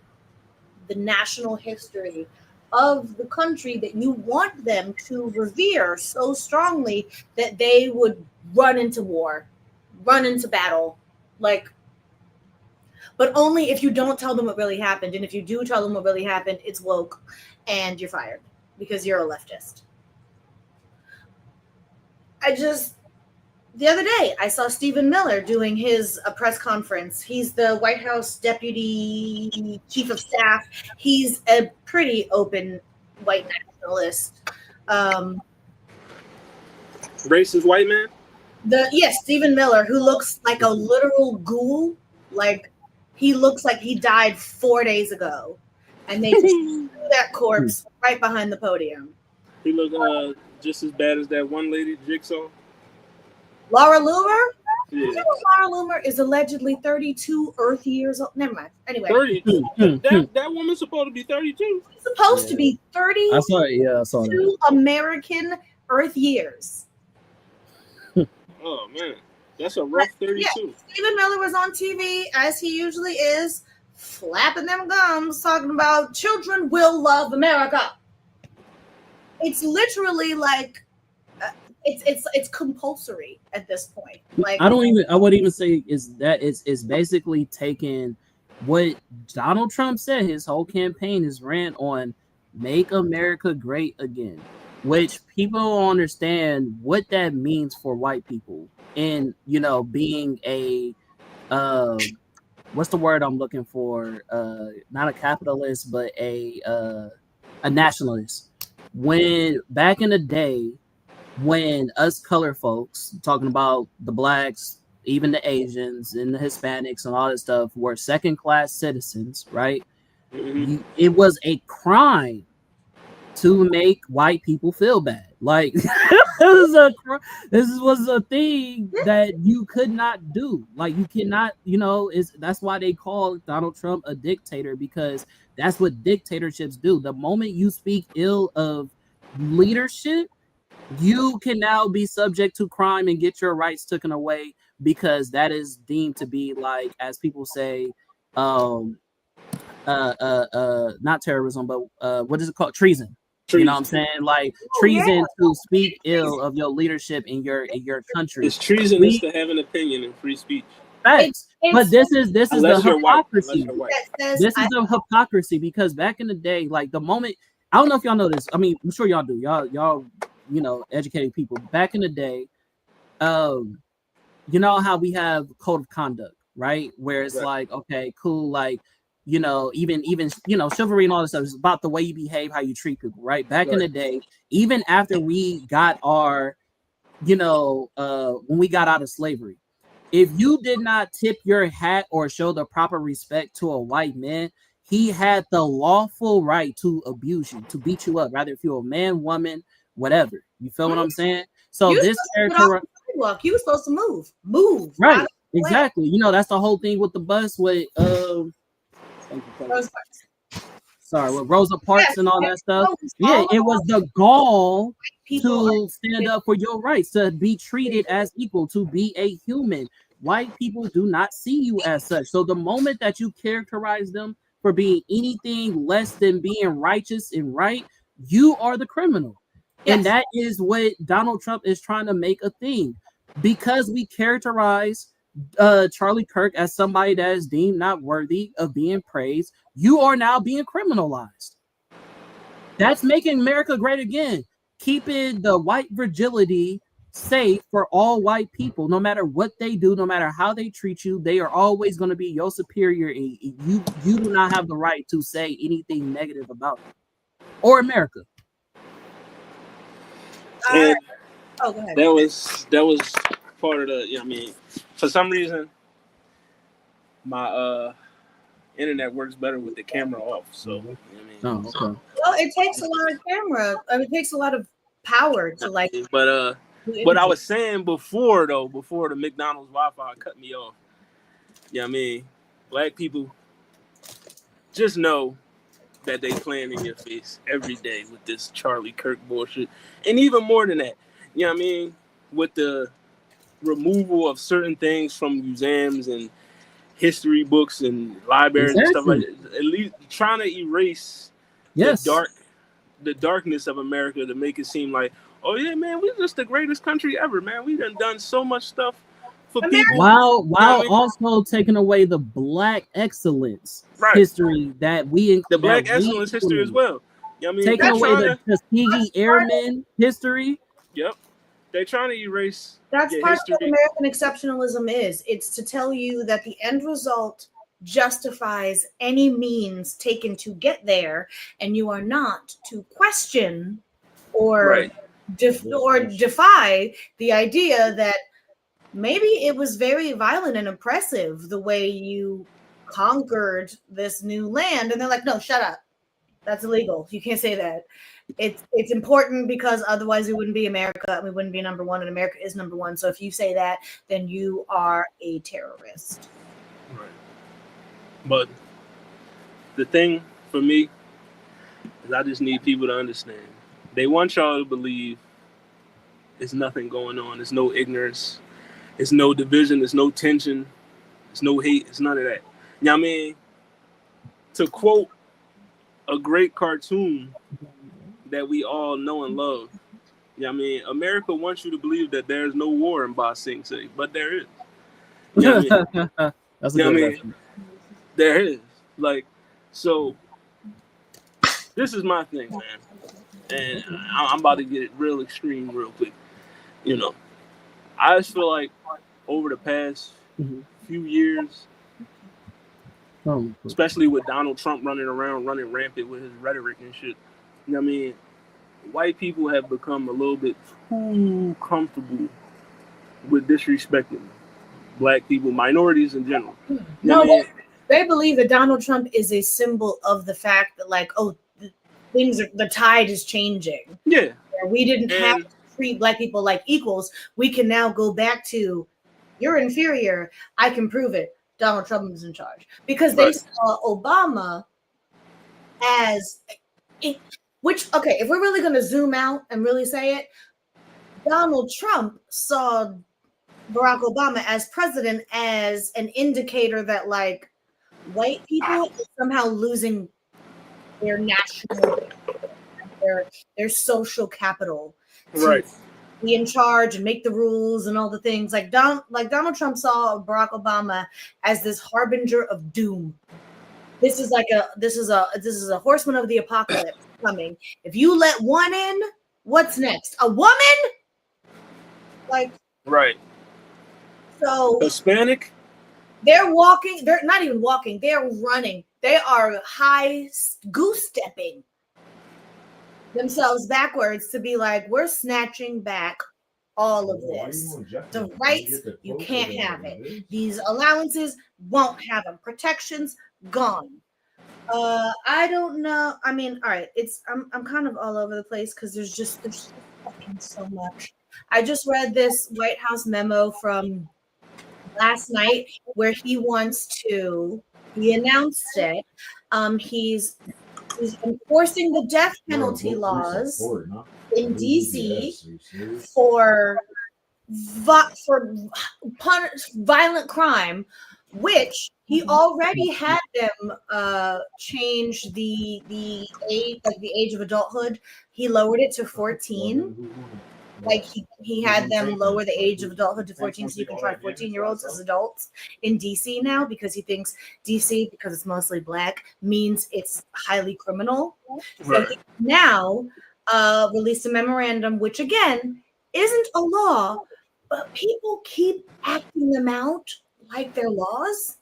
the national history of the country that you want them to revere so strongly that they would run into war, run into battle, but only if you don't tell them what really happened. And if you do tell them what really happened, it's woke and you're fired because you're a leftist. The other day, I saw Stephen Miller doing his press conference. He's the White House Deputy Chief of Staff. He's a pretty open white nationalist. Racist white man? Stephen Miller, who looks like a literal ghoul. Like, he looks like he died 4 days ago. And they just threw that corpse right behind the podium. He looked just as bad as that one lady, Jigsaw. Laura Loomer? Yeah. Laura Loomer is allegedly 32 Earth years old. Never mind. Anyway. 32. that woman's supposed to be 32. She's supposed to be 32 I saw it. Yeah, I saw that. American Earth years. Oh, man. That's a rough 32. Yeah. Stephen Miller was on TV, as he usually is, flapping them gums, talking about children will love America. It's literally like... It's compulsory at this point. Like, I wouldn't even say it's basically taking what Donald Trump said. His whole campaign is ran on "Make America Great Again," which people don't understand what that means for white people. And being a what's the word I'm looking for? Not a capitalist, but a nationalist. When back in the day, when us color folks, talking about the blacks, even the Asians and the Hispanics and all that stuff, were second-class citizens, right? Mm-hmm. It was a crime to make white people feel bad. Like, this was a thing that you could not do. Like, you cannot, that's why they call Donald Trump a dictator, because that's what dictatorships do. The moment you speak ill of leadership, you can now be subject to crime and get your rights taken away, because that is deemed to be, like, as people say, not terrorism, but what is it called? Treason. You know what I'm saying? Like treason to speak ill of your leadership in your country. It's treasonous to have an opinion in free speech. Facts. But this is the hypocrisy. This is the hypocrisy because back in the day, like the moment, I don't know if y'all know this. I mean, I'm sure y'all do. Y'all, you know, educated people. Back in the day, you know how we have code of conduct, right? Where it's like, okay, cool, like, you know, even you know, chivalry and all this stuff is about the way you behave, how you treat people, right? Back in the day, even after we got our, you know, when we got out of slavery, if you did not tip your hat or show the proper respect to a white man, he had the lawful right to abuse you, to beat you up, rather if you're a man, woman, whatever. You feel what I'm saying? So this character, you were supposed to move, right? Exactly. You know, that's the whole thing with the bus with with Rosa Parks and all that stuff. Yeah, it was the gall to stand up for your rights, to be treated as equal, to be a human. White people do not see you as such. So the moment that you characterize them for being anything less than being righteous and right, you are the criminal. Yes. And that is what Donald Trump is trying to make a thing. Because we characterize Charlie Kirk as somebody that is deemed not worthy of being praised, you are now being criminalized. That's making America great again. Keeping the white fragility safe for all white people, no matter what they do, no matter how they treat you, they are always going to be your superior, and you do not have the right to say anything negative about it or America. And that was part of the, you know, I mean, for some reason my internet works better with the camera off, so you know what I mean? Okay. Well, it takes a lot of camera. I mean, it takes a lot of power to like. But what I was saying before the McDonald's Wi-Fi cut me off. Yeah, you know I mean, black people just know that they playing in your face every day with this Charlie Kirk bullshit, and even more than that, you know what I mean, with the removal of certain things from museums and history books and libraries and stuff like that, at least trying to erase the darkness of America to make it seem like, oh yeah, man, we're just the greatest country ever, man. We done so much stuff for people. While also taking away the black excellence history that we the black excellence history as well. You know what I mean? Taking away the Tuskegee Airmen history. Yep. They're trying to erase. That's part of what American exceptionalism is. It's to tell you that the end result justifies any means taken to get there, and you are not to question or defy the idea that maybe it was very violent and oppressive the way you conquered this new land. And they're like, no, shut up. That's illegal. You can't say that. It's important because otherwise we wouldn't be America. We wouldn't be number one, and America is number one. So if you say that, then you are a terrorist. Right. But the thing for me is I just need people to understand. They want y'all to believe there's nothing going on. There's no ignorance. There's no division. There's no tension. There's no hate. It's none of that. You know what I mean? To quote a great cartoon that we all know and love. You know what I mean? America wants you to believe that there's no war in Ba Sing Se, but there is. You know what I mean? That's a good question. There is. Like, so this is my thing, man. And I'm about to get it real extreme real quick. You know, I just feel like over the past few years, especially with Donald Trump running rampant with his rhetoric and shit, you know what I mean? White people have become a little bit too comfortable with disrespecting black people, minorities in general. You know what I mean? They believe that Donald Trump is a symbol of the fact that, like, oh, the tide is changing. Yeah. We didn't have to treat black people like equals. We can now go back to, you're inferior. I can prove it. Donald Trump is in charge. Because they saw Obama as... if we're really going to zoom out and really say it, Donald Trump saw Barack Obama as president as an indicator that, like, white people are somehow losing their national their social capital to Right. be in charge and make the rules and all the things. Like Donald Trump saw Barack Obama as this harbinger of doom. This is a horseman of the apocalypse coming. If you let one in, what's next? A woman? Like, right. So Hispanic? They're walking, they're not even walking, they're running. They are high goose stepping themselves backwards to be like, we're snatching back all of this. The rights, you can't have it. These allowances, won't have them. Protections, gone. I don't know. I mean, all right, I'm kind of all over the place because there's just fucking so much. I just read this White House memo from last night where he announced it. He's enforcing the death penalty laws in DC for violent crime, which he already had them change the age, like the age of adulthood. He lowered it to 14. Like he had them lower the age of adulthood to 14 so you can try 14-year-olds as adults in DC now, because he thinks DC, because it's mostly black, means it's highly criminal. Right. So he now released a memorandum, which again isn't a law, but people keep acting them out like they're laws.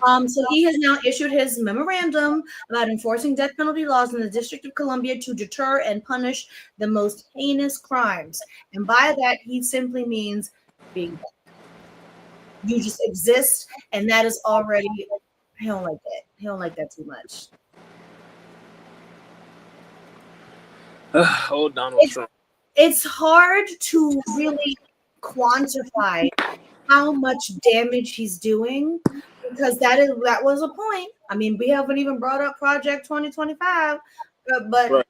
So he has now issued his memorandum about enforcing death penalty laws in the District of Columbia to deter and punish the most heinous crimes. And by that, he simply means being black. You just exist, and that is already, I don't like that. I don't like that too much. Oh, Donald Trump. It's hard to really quantify how much damage he's doing, because that was a point. I mean, we haven't even brought up Project 2025, but right.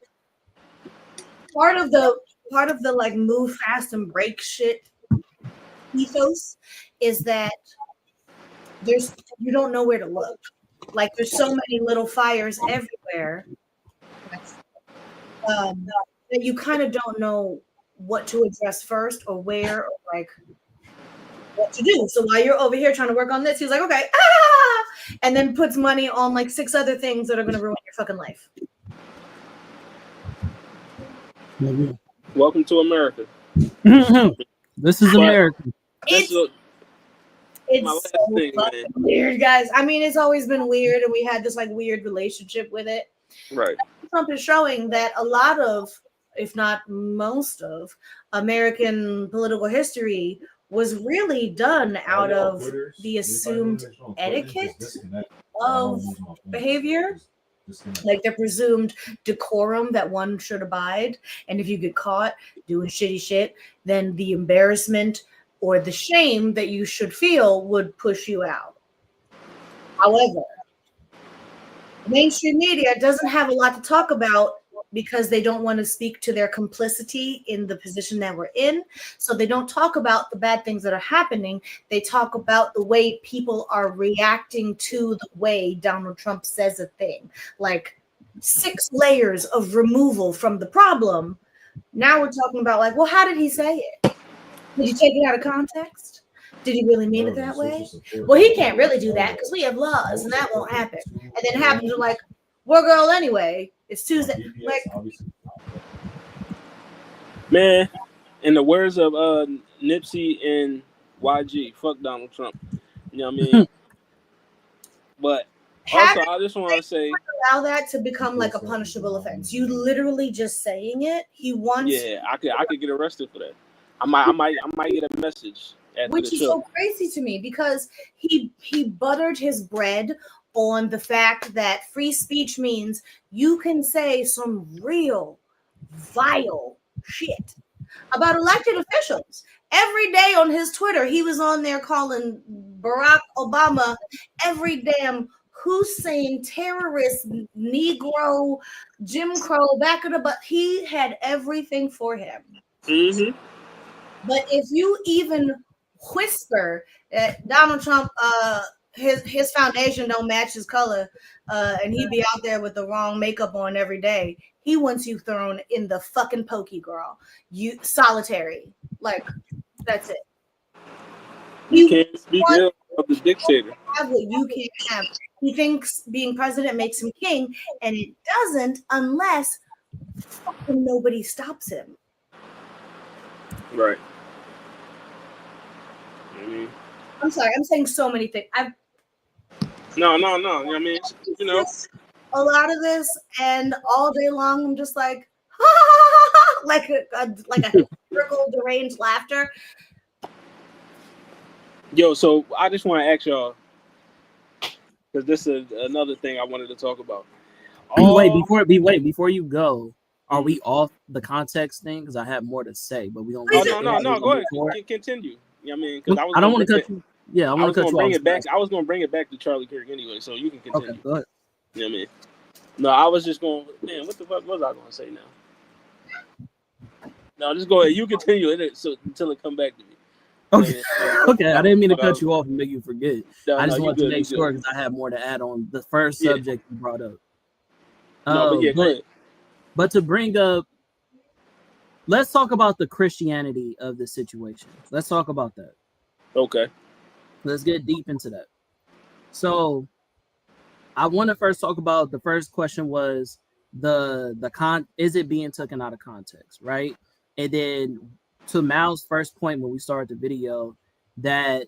part of the like move fast and break shit ethos is that you don't know where to look. Like, there's so many little fires everywhere that you kind of don't know what to address first or where, or like what to do. So while you're over here trying to work on this, he's like, okay, and then puts money on like 6 other things that are going to ruin your fucking life. Welcome to America. This is America. It's so fucking weird, guys. I mean, it's always been weird, and we had this like weird relationship with it. Right. Trump is showing that a lot of, if not most of, American political history was really done out of the assumed etiquette of behavior, like the presumed decorum that one should abide. And if you get caught doing shitty shit, then the embarrassment or the shame that you should feel would push you out. However, mainstream media doesn't have a lot to talk about because they don't want to speak to their complicity in the position that we're in. So they don't talk about the bad things that are happening. They talk about the way people are reacting to the way Donald Trump says a thing. Like 6 layers of removal from the problem. Now we're talking about like, well, how did he say it? Did you take it out of context? Did he really mean it that way? Well, he can't really do that because we have laws and that won't happen. And then happens to like, well, girl, anyway, it's Tuesday. Like, man, in the words of Nipsey and YG, fuck Donald Trump. You know what I mean? But also, I just want to say, allow that to become like a punishable offense. You literally just saying it. He wants. Yeah, I could get arrested for that. I might get a message. Which is so crazy to me because he buttered his bread on the fact that free speech means you can say some real vile shit about elected officials. Every day on his Twitter, he was on there calling Barack Obama every damn Hussein, terrorist, Negro, Jim Crow, back of the butt. He had everything for him. Mm-hmm. But if you even whisper that Donald Trump, his foundation don't match his color, and he'd be out there with the wrong makeup on every day, He wants you thrown in the fucking pokey, girl. You solitary. Like, that's it. You can't speak ill of the dictator. Have what you can't have. He thinks being president makes him king, and it doesn't unless fucking nobody stops him. Right. I'm sorry, I'm saying so many things. No. I mean, you know, a lot of this, and all day long, I'm just like, like a hysterical, deranged laughter. Yo, so I just want to ask y'all, because this is another thing I wanted to talk about. Before you go, are we off the context thing? Because I have more to say, but we don't. No. Go ahead. Continue. You know what I mean? Because I don't want to cut you. Yeah, I want to bring it back. I was going to bring it back to Charlie Kirk anyway, so you can continue. Okay, go ahead. You know what I mean? No, I was just going. Man, what the fuck was I going to say now? No, just go ahead. You continue it until it come back to me. Okay. Okay. I didn't mean to cut you off and make you forget. I just wanted to make sure because I have more to add on the first subject you brought up. Go ahead. But to bring up, let's talk about the Christianity of the situation. Let's talk about that. Okay. Let's get deep into that. So I want to first talk about the first question was is it being taken out of context, right? And then to Mal's first point when we started the video, that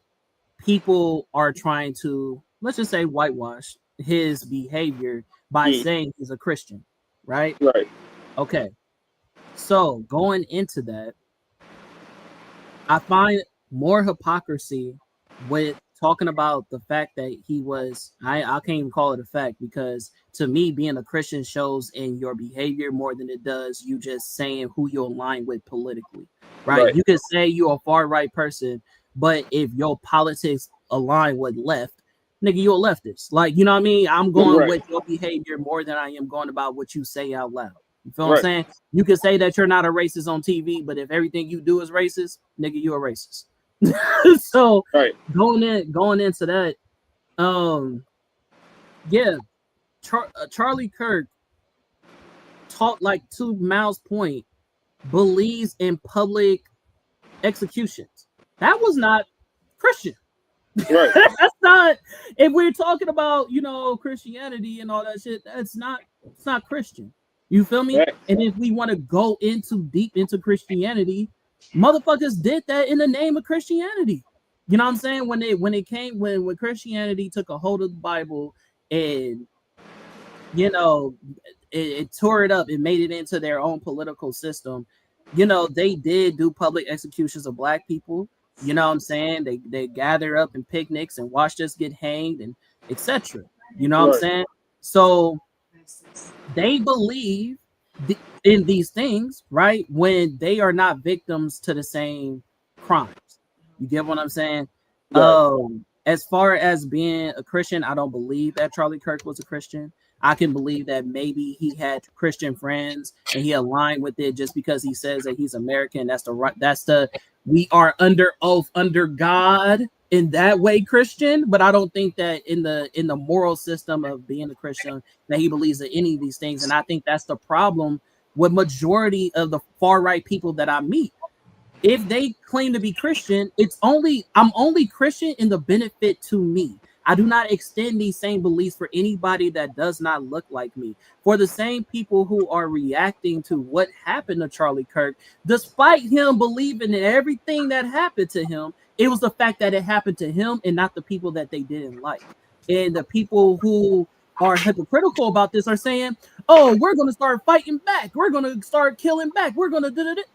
people are trying to, let's just say, whitewash his behavior by saying he's a Christian, right? Right. Okay. So going into that, I find more hypocrisy with talking about the fact that he was, I can't even call it a fact, because to me, being a Christian shows in your behavior more than it does you just saying who you align with politically, right? You can say you're a far right person, but if your politics align with left, nigga, you're a leftist. Like, you know what I mean? I'm going with your behavior more than I am going about what you say out loud. You feel what I'm saying? You can say that you're not a racist on TV, but if everything you do is racist, nigga, you're a racist. So going into that, Charlie Kirk taught, like, to Mal's point, believes in public executions. That was not Christian. Right. That's not, if we're talking about, you know, Christianity and all that shit, it's not Christian. You feel me? Right. And if we want to go deep into Christianity, motherfuckers did that in the name of Christianity. You know what I'm saying? When Christianity took a hold of the Bible and, you know, it tore it up and made it into their own political system, you know, they did do public executions of black people. You know what I'm saying? They gather up in picnics and watched us get hanged and etc. You know what I'm saying? So they believe in these things, right? When they are not victims to the same crimes. You get what I'm saying? As far as being a Christian, I don't believe that Charlie Kirk was a Christian. I can believe that maybe he had Christian friends and he aligned with it just because he says that he's American. We are under oath, under God, in that way Christian, but I don't think that in the moral system of being a Christian that he believes in any of these things. And I think that's the problem with majority of the far right people that I meet. If they claim to be Christian, I'm only Christian in the benefit to me. I do not extend these same beliefs for anybody that does not look like me. For the same people who are reacting to what happened to Charlie Kirk, despite him believing in everything that happened to him, it was the fact that it happened to him and not the people that they didn't like. And the people who are hypocritical about this are saying, oh, we're going to start fighting back. We're going to start killing back. We're going to do it.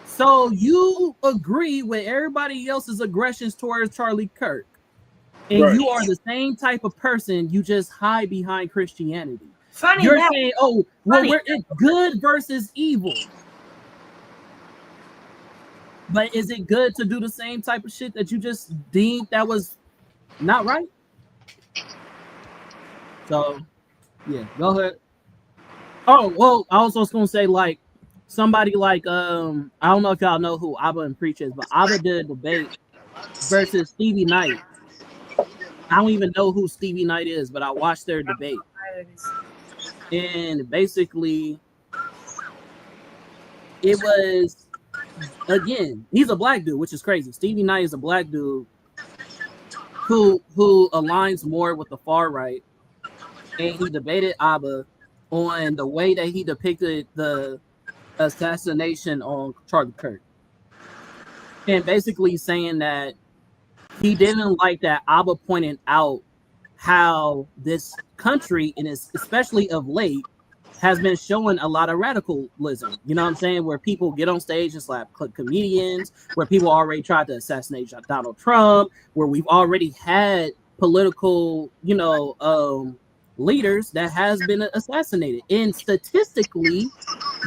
So you agree with everybody else's aggressions towards Charlie Kirk. And you are the same type of person, you just hide behind Christianity. You're saying, oh, well, it's good versus evil. But is it good to do the same type of shit that you just deemed that was not right? So, yeah, go ahead. Oh, well, I was also going to say, like, somebody like, I don't know if y'all know who Abba and Preach is, but Abba did a debate versus Stevie Knight. I don't even know who Stevie Knight is, but I watched their debate. And basically, it was, again, he's a black dude, which is crazy. Stevie Knight is a black dude who aligns more with the far right, and he debated Abba on the way that he depicted the assassination on Charlie Kirk, and basically saying that he didn't like that Abba pointed out how this country, and especially of late, has been showing a lot of radicalism. You know what I'm saying? Where people get on stage and slap comedians, where people already tried to assassinate Donald Trump, where we've already had political, leaders that has been assassinated. And statistically,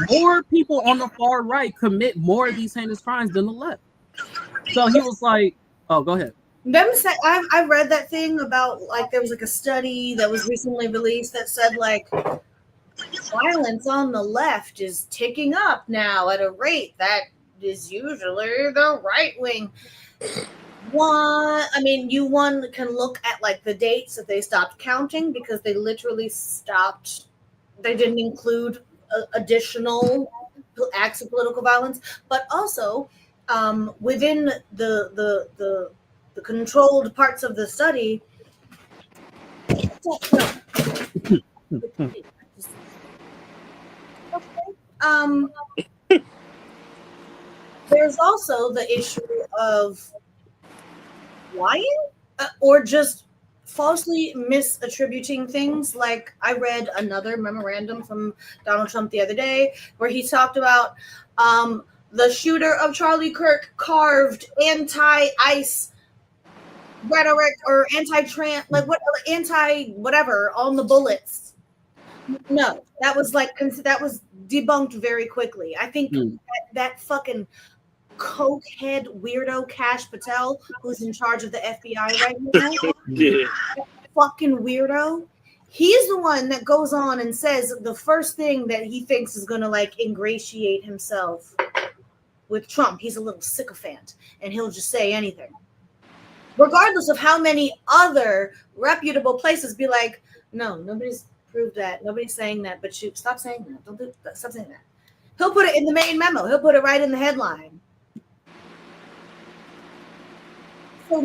more people on the far right commit more of these heinous crimes than the left. So he was like, oh, go ahead. I read that thing about, like, there was like a study that was recently released that said, like, violence on the left is ticking up now at a rate that is usually the right wing. You can look at, like, the dates that they stopped counting, because they literally stopped. They didn't include additional acts of political violence, but also within the controlled parts of the study. There's also the issue of lying or just falsely misattributing things. Like, I read another memorandum from Donald Trump the other day where he talked about the shooter of Charlie Kirk carved anti-ICE rhetoric or anti-trans, like what anti-whatever on the bullets. No, that was debunked very quickly. I think that fucking cokehead weirdo Kash Patel, who's in charge of the FBI right now, fucking weirdo. He's the one that goes on and says the first thing that he thinks is going to, like, ingratiate himself with Trump. He's a little sycophant, and he'll just say anything, regardless of how many other reputable places be like, no, nobody's proved that. Nobody's saying that, but you stop saying that. Don't do that. Stop saying that. He'll put it in the main memo. He'll put it right in the headline. So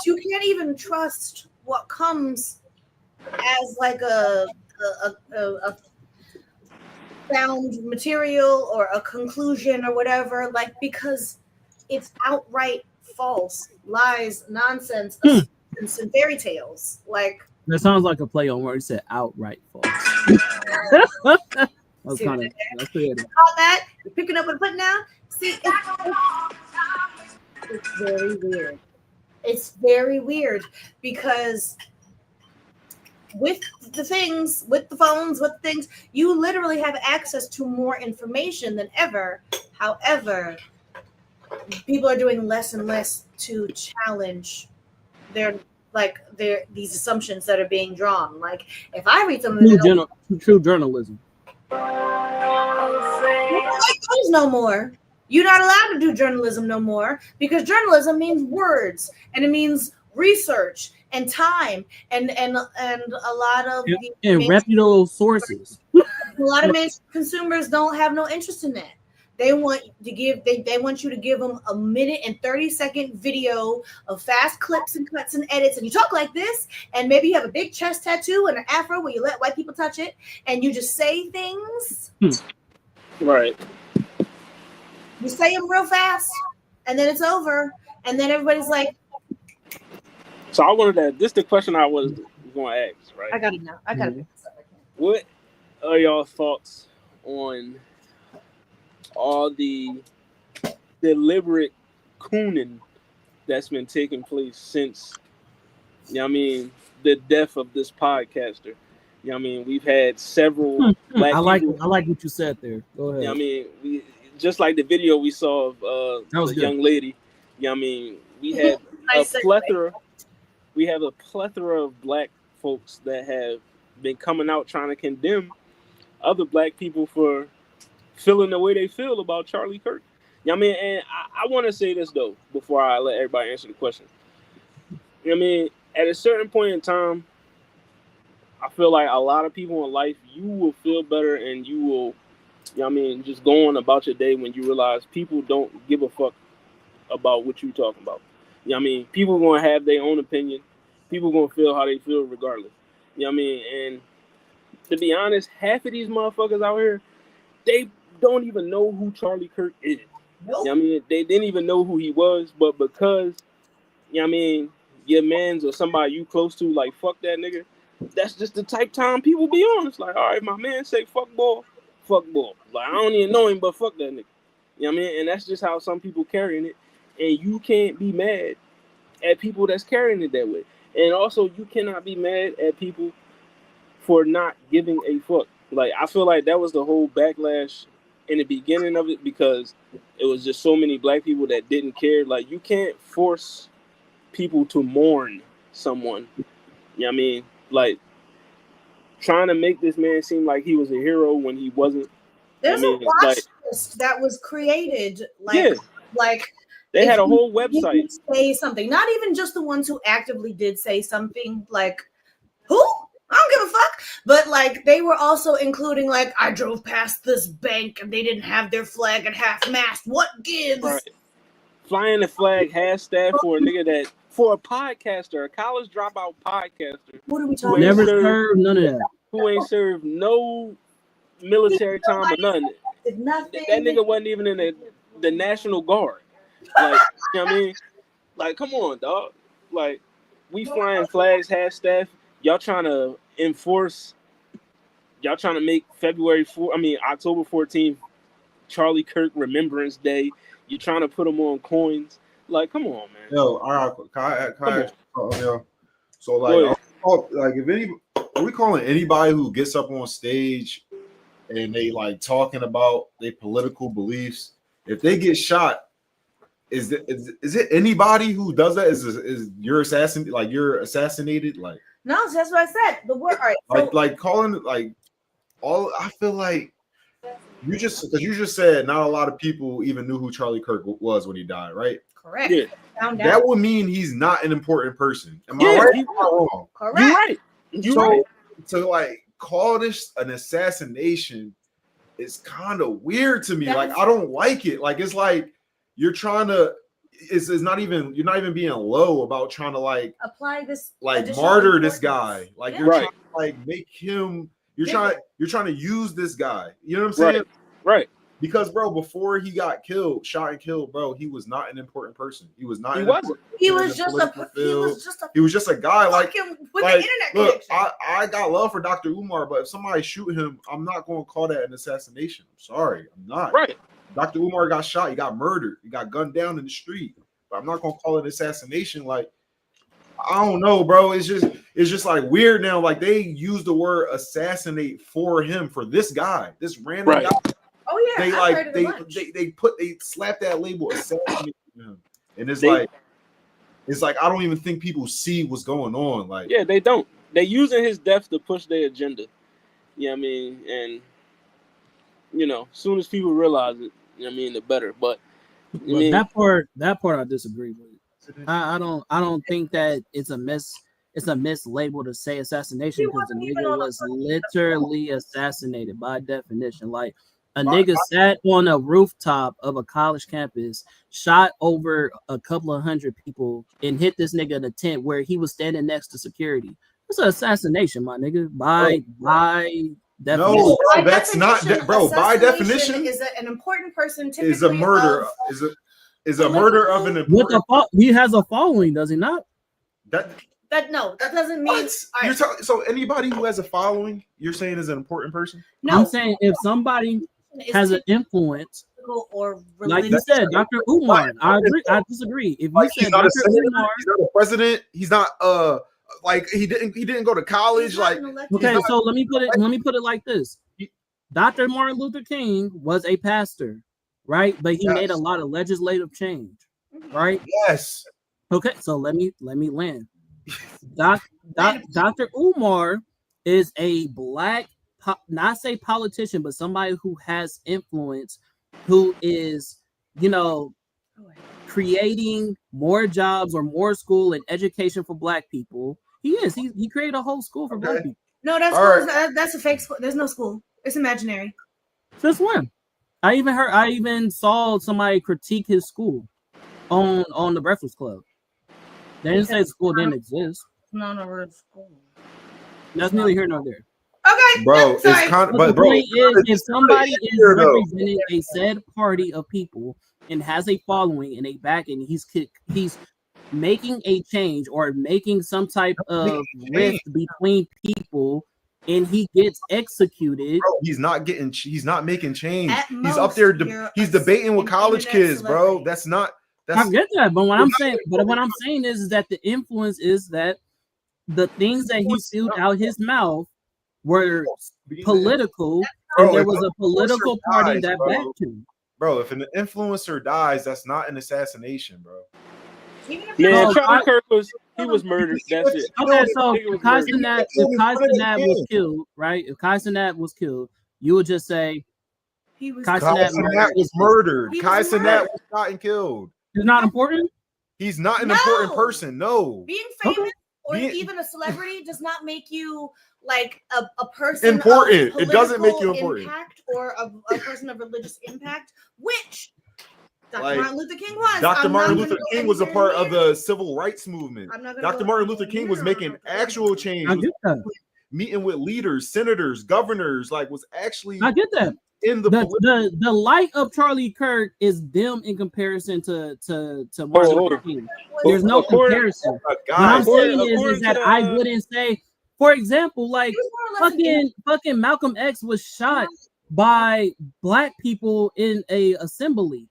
you can't even trust what comes as, like, a found material or a conclusion or whatever, like, because it's outright false, lies, nonsense, and fairy tales. Like, that sounds like a play on words. Said outright false. That's kind of that you're picking up and putting down. See, it's very weird. It's very weird because with the things, with the phones, with things, you literally have access to more information than ever. However, people are doing less and less to challenge these assumptions that are being drawn. Like, if I read something, true journalism. No more. You're not allowed to do journalism no more, because journalism means words, and it means research and time and a lot of reputable sources. A lot of consumers don't have no interest in that. They want you to give them a minute and 30-second video of fast clips and cuts and edits, and you talk like this, and maybe you have a big chest tattoo and an afro where you let white people touch it, and you just say things. Right. You say them real fast, and then it's over, and then everybody's like. So I wanted that. This is the question I was going to ask, right? I got it now. I got it. What are y'all thoughts on all the deliberate cooning that's been taking place since, the death of this podcaster? We've had several black people. I like what you said there. Go ahead. We just like the video we saw of the young lady. We had a plethora. We have a plethora of black folks that have been coming out trying to condemn other black people for feeling the way they feel about Charlie Kirk. And I want to say this, though, before I let everybody answer the question. At a certain point in time, I feel like a lot of people in life, you will feel better and you will You know what I mean? Just going about your day when you realize people don't give a fuck about what you talking about. You know what I mean? People gonna have their own opinion. People gonna feel how they feel regardless. You know what I mean? And to be honest, half of these motherfuckers out here, they don't even know who Charlie Kirk is. Nope. You know what I mean? They didn't even know who he was, but because, you know what I mean, your mans or somebody you close to, like, fuck that nigga, that's just the type time people be on. It's like, all right, my man say fuck ball. Like, I don't even know him, but fuck that nigga. You know what I mean? And that's just how some people carrying it. And you can't be mad at people that's carrying it that way. And also, you cannot be mad at people for not giving a fuck. Like, I feel like that was the whole backlash in the beginning of it, because it was just so many black people that didn't care. Like, you can't force people to mourn someone. You know what I mean? Like, trying to make this man seem like he was a hero when he wasn't. There's a watch list that was created, like they had a whole website. Say something, not even just the ones who actively did say something, like, who? I don't give a fuck. But like, they were also including, like, I drove past this bank and they didn't have their flag at half mast. What gives? Right. Flying the flag half staff for a nigga that, for a podcaster, a college dropout podcaster. What are we talking about? Never served none of that. Who ain't served no military time or nothing. Nothing. That nigga wasn't even in the National Guard. Like, you know what I mean? Like, come on, dog. Like, we flying flags half staff. Y'all trying to enforce, y'all trying to make October 14th, Charlie Kirk Remembrance Day. You're trying to put them on coins. Like, come on, man. Yo, all right, can I so like, are we calling anybody who gets up on stage and they like talking about their political beliefs, if they get shot, is it anybody who does that? Is you're assassinated? Like, no, that's what I said. The word, all right. Like calling it like all. I feel like you just said not a lot of people even knew who Charlie Kirk was when he died, right? Correct. Yeah. That would mean he's not an important person. Am I right or am I wrong? Correct. You're right. You're right. To like call this an assassination is kind of weird to me. Like, I don't like it. Like, it's like you're trying to. It's not even. You're not even being low about trying to like apply this, like martyr this guy. Like, you're trying to like make him. You're trying to use this guy. You know what I'm saying? Right. Because, bro, before he got shot and killed, bro, he was not an important person. He was not. He was just a guy. Like, with the internet look, I got love for Dr. Umar, but if somebody shoot him, I'm not going to call that an assassination. I'm sorry, I'm not. Right. Dr. Umar got shot. He got murdered. He got gunned down in the street. But I'm not going to call it assassination. Like, I don't know, bro. It's just like weird now. Like, they use the word assassinate for him, for this guy, this random guy. Oh yeah, they slap that label assassinate him, and it's like I don't even think people see what's going on. Like, yeah, they don't. They're using his death to push their agenda. You know what I mean? And you know, as soon as people realize it, you know what I mean, the better. But that part I disagree with. I don't think that it's a mislabel to say assassination, because the nigga was literally assassinated by definition. Like, a nigga sat on a rooftop of a college campus, shot over a couple of hundred people, and hit this nigga in a tent where he was standing next to security. It's an assassination, my nigga. By definition. No, that's not, bro. By definition, is an important person. Is a murder. Is a murder of an important. He has a following, does he not? That doesn't mean. You're talking. So anybody who has a following, you're saying is an important person? No, I'm saying if somebody has an influence, or like you said, Dr. Umar. I agree. I disagree. If you said Dr. Umar, he's not a president. He's not like he didn't go to college. Like, okay, so let me put it like this: Dr. Martin Luther King was a pastor, right? But he made a lot of legislative change, right? Yes. Okay, so let me land. Dr. Umar is a black, not say politician, but somebody who has influence, who is, creating more jobs or more school and education for black people. He created a whole school for black people. No, that's cool. That's a fake school. There's no school. It's imaginary. Since when? I even saw somebody critique his school on the Breakfast Club. They didn't say the school didn't exist. Not a real school. That's neither here nor there. Okay, bro. It's kind of, but bro, point is, if somebody is representing a said party of people and has a following and a back, and he's making a change or making some type of rift between people, and he gets executed. Bro, he's not making change. He's up there. He's debating with college kids, bro. That's not. I get that, but what I'm saying is that the influence is that the things that he spewed out his mouth were political, and there was a political party that backed him. Bro, if an influencer dies, that's not an assassination, bro. Man, Charlie Kirk was murdered. That's it. Okay, so if Kai Cenat was killed, right? If Kai Cenat was killed, you would just say Kai Cenat was murdered. Kai Cenat was shot and killed. He's not important? He's not an important person. No. Being famous or even a celebrity does not make you like a person important. It doesn't make you important. Impact or a person of religious impact, which Dr. Martin Luther King was. Dr. Martin Luther King was a part of the civil rights movement. Dr. Martin Luther King was making actual change. Meeting with leaders, senators, governors, like was actually. I get that. In the light of Charlie Kirk is dim in comparison to Martin Luther King. There's no comparison. What I'm saying is that I wouldn't say, for example, like fucking Malcolm X was shot by black people in a assembly.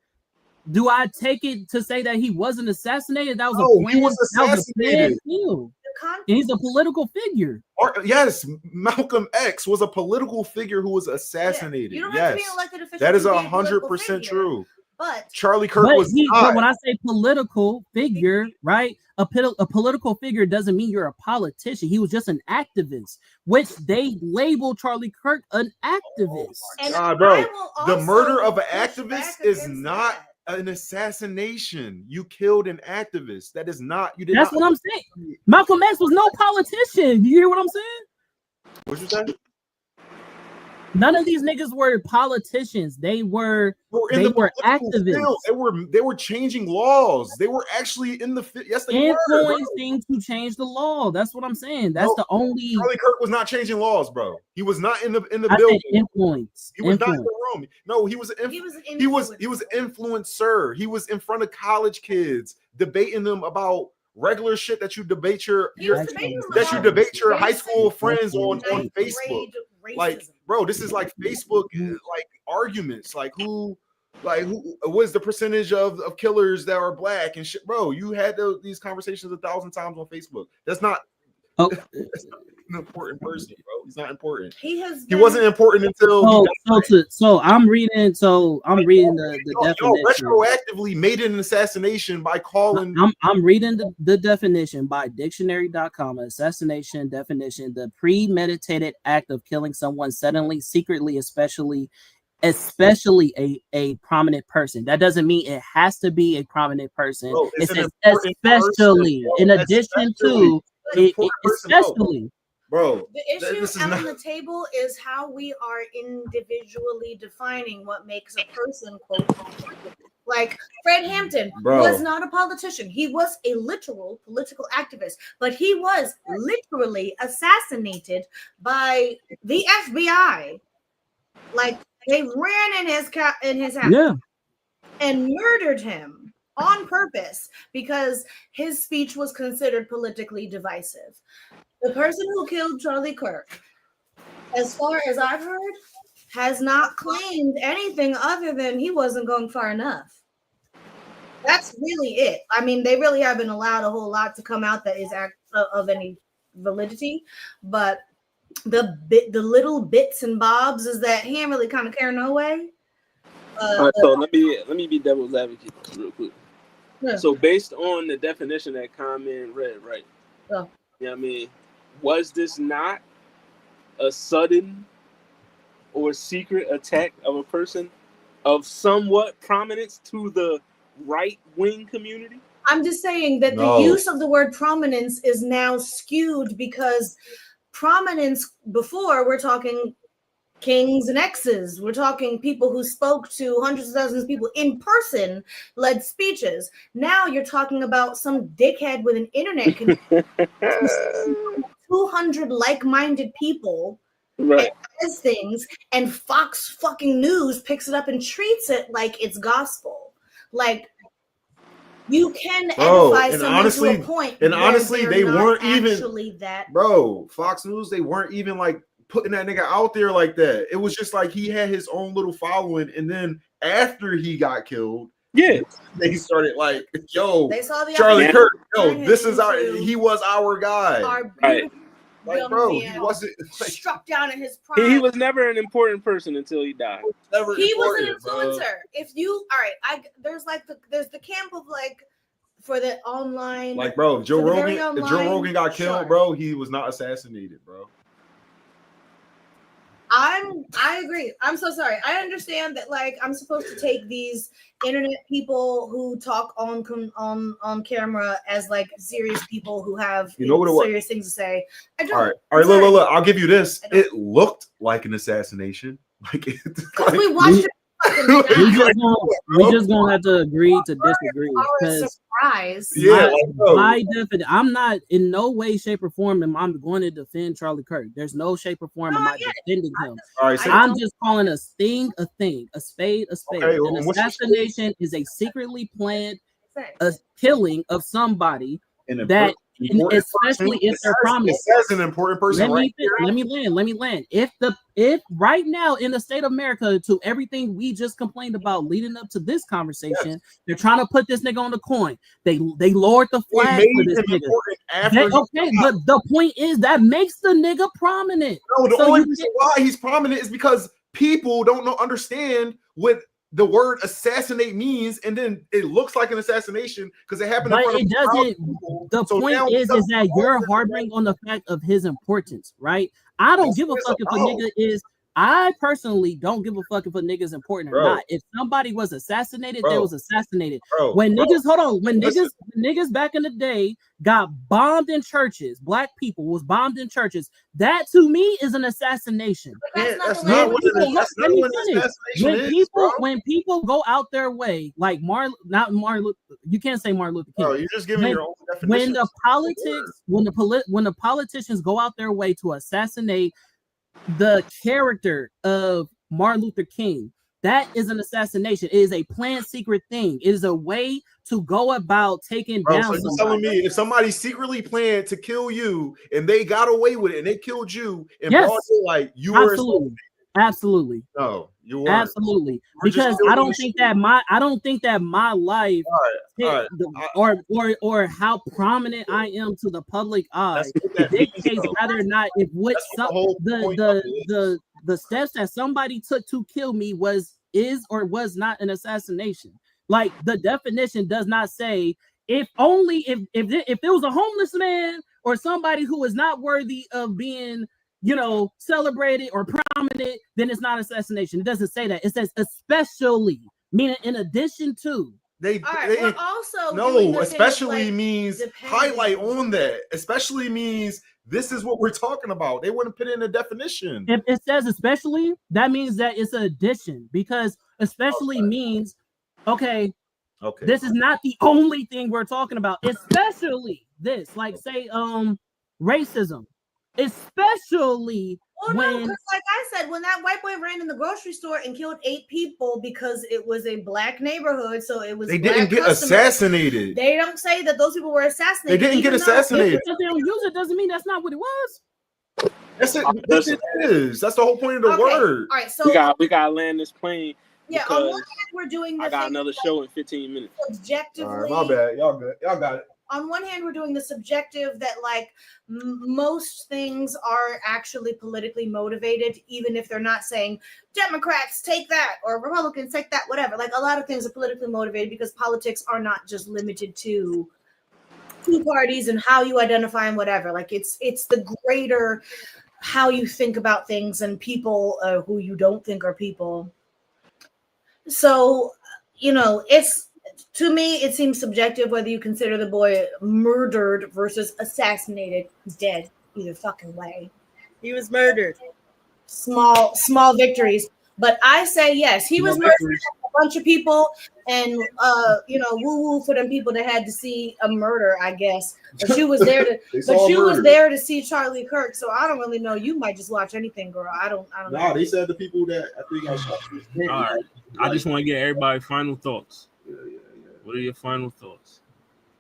Do I take it to say that he wasn't assassinated? That was a plan. He was assassinated. And he's a political figure. Yes, Malcolm X was a political figure who was assassinated. You don't have to be an elected official. That is 100% true. But Charlie Kirk was not. But when I say political figure, right? A political figure doesn't mean you're a politician. He was just an activist, which they label Charlie Kirk an activist. Bro, the murder of an activist is not an assassination. You killed an activist. That is not. That's what I'm saying. Malcolm X was no politician. You hear what I'm saying? What you say? None of these niggas were politicians. They were activists. They were changing laws. They were actually in the influencing to change the law. That's what I'm saying. That's the only. Charlie Kirk was not changing laws, bro. He was not in the building. Influence. He was not in the room. No, he was an influencer. He was in front of college kids debating them about regular shit that you debate your high school friends on Facebook. Like, bro, this is like Facebook like arguments. Like who was the percentage of killers that are black and shit, bro? You had these conversations 1,000 times on Facebook. That's not an important person, bro. He's not important. He wasn't important until I'm reading the definition. Retroactively made it an assassination by calling. I'm reading the definition by dictionary.com. Assassination definition: the premeditated act of killing someone suddenly, secretly, especially a prominent person. That doesn't mean it has to be a prominent person. Bro, it's especially person, in addition to especially. Bro, the issue on the table is how we are individually defining what makes a person, quote, like Fred Hampton was not a politician. He was a literal political activist, but he was literally assassinated by the FBI. Like they ran in his house and murdered him on purpose because his speech was considered politically divisive. The person who killed Charlie Kirk, as far as I've heard, has not claimed anything other than he wasn't going far enough. That's really it. I mean, they really haven't allowed a whole lot to come out that is of any validity, but the little bits and bobs is that he ain't really kind of care no way. All right, so let me be devil's advocate real quick. Yeah. So based on the definition that Common read, right? Yeah. You know what I mean? Was this not a sudden or secret attack of a person of somewhat prominence to the right-wing community? I'm just saying that the use of the word prominence is now skewed because prominence before we're talking kings and exes. We're talking people who spoke to hundreds of thousands of people in person, led speeches. Now you're talking about some dickhead with an internet connection, 200 like-minded people, Right. and says things, and Fox fucking News picks it up and treats it like it's gospel. Like, you can edify someone to a point, and honestly, they weren't actually even that. Bro, Fox News, they weren't even like putting that nigga out there like that. It was just like he had his own little following, and then after he got killed, Yeah, they started like, yo, They saw the Charlie Kirk, yo, turn this him is our, into he was our guy. our right. Like, young bro, man he wasn't like, struck down in his prime. He was never an important person until he died. never He was an important, influencer. bro. If you, all right, there's the camp of like for the online, Like, bro, if Joe for the very Rogan, if online, Joe Rogan got killed, sure. bro, he was not assassinated, bro. I agree. I'm so sorry. I understand that like I'm supposed to take these internet people who talk on camera as like serious people who have serious things to say. I don't. All right, look. I'll give you this. It looked like an assassination. Like because we watched it. We just gonna have to agree to disagree. Surprise. Yeah, my definition. I'm not in no way, shape, or form am I going to defend Charlie Kirk. There's no shape or form am I defending him. All right, so I'm just calling a thing a thing, a spade a spade. Okay, An assassination is a secretly planned killing of somebody that, especially if they're prominent. That's an important person. Let me land. If right now in the state of America, to everything we just complained about leading up to this conversation, they're trying to put this nigga on the coin. They lowered the flag for this nigga. Okay, but the point is that makes the nigga prominent. No, the only reason why he's prominent is because people don't understand what the word assassinate means, and then it looks like an assassination because it happened. But it doesn't. The point is that you're harboring on the fact of his importance, right? I don't give a fuck if a nigga is. I personally don't give a fuck if a nigga is important or not. If somebody was assassinated, they was assassinated. When niggas back in the day got bombed in churches, black people was bombed in churches. That to me is an assassination. When people go out their way, like you can't say Martin Luther King. Bro, you're just giving your own definition. When the politicians go out their way to assassinate the character of Martin Luther King, that is an assassination. It is a planned secret thing. It is a way to go about taking down. So you're telling me if somebody secretly planned to kill you and they got away with it and they killed you in broad daylight, you were absolutely. No, you weren't. Absolutely. Because I don't think that my life or how prominent I am to the public eye dictates whether or not if the steps that somebody took to kill me is or was not an assassination. Like the definition does not say if there was a homeless man or somebody who is not worthy of being celebrated or prominent, then it's not assassination. It doesn't say that. It says especially, meaning in addition to. Especially means highlight on that. Especially means this is what we're talking about. They wouldn't put in a definition. If it says especially, that means that it's an addition, because especially means okay, this is not the only thing we're talking about. Especially this, like say racism. Especially when, like I said, when that white boy ran in the grocery store and killed 8 people because it was a black neighborhood, so it was. They didn't get assassinated. They don't say that those people were assassinated. They didn't get assassinated. Because they don't use it doesn't mean that's not what it was. That's it. It is. That's the whole point of the word. All right, so we got to land this plane. Yeah, on one hand, we're doing. I got another show in 15 minutes. Subjectively, all right, my bad. Y'all good. Y'all got it. On one hand, we're doing the subjective that like most things are actually politically motivated, even if they're not saying Democrats take that or Republicans take that, whatever. Like a lot of things are politically motivated because politics are not just limited to two parties and how you identify and whatever. Like it's the greater how you think about things and people who you don't think are people. So, to me, it seems subjective whether you consider the boy murdered versus assassinated. He's dead either fucking way. He was murdered. small victories. But I say yes, he was murdering a bunch of people, and woo for them people that had to see a murder, I guess. But you was there to was there to see Charlie Kirk, so I don't really know. You might just watch anything, girl. I don't know. They said the people that I think I shot. All right. I just want to get everybody final thoughts. Yeah. What are your final thoughts?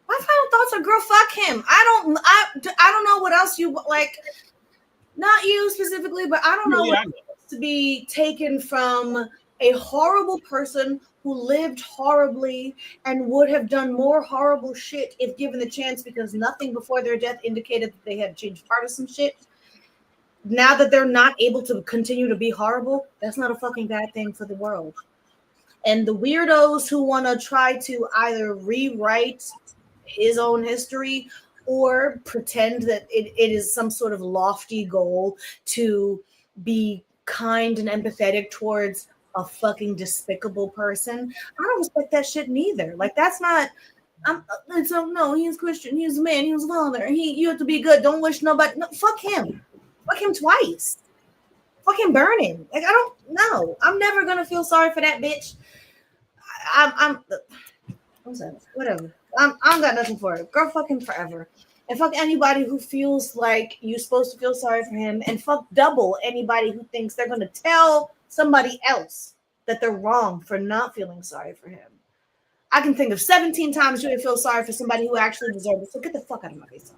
My final thoughts are, girl, fuck him. I don't know what else you like. Not you specifically, but I don't know what else to be taken from a horrible person who lived horribly and would have done more horrible shit if given the chance, because nothing before their death indicated that they had changed part of some shit. Now that they're not able to continue to be horrible, that's not a fucking bad thing for the world. And the weirdos who want to try to either rewrite his own history or pretend that it is some sort of lofty goal to be kind and empathetic towards a fucking despicable person, I don't respect that shit neither. Like, that's not. So no, he's Christian. He's a man. He was a father. You have to be good. Don't wish nobody. No, fuck him. Fuck him twice. Fuck him burning. Like, I don't know. I'm never gonna feel sorry for that bitch. I'm sorry. Whatever. I got nothing for it. Girl, fuck him forever. And fuck anybody who feels like you're supposed to feel sorry for him. And fuck double anybody who thinks they're going to tell somebody else that they're wrong for not feeling sorry for him. I can think of 17 times you would feel sorry for somebody who actually deserved it. So get the fuck out of my face.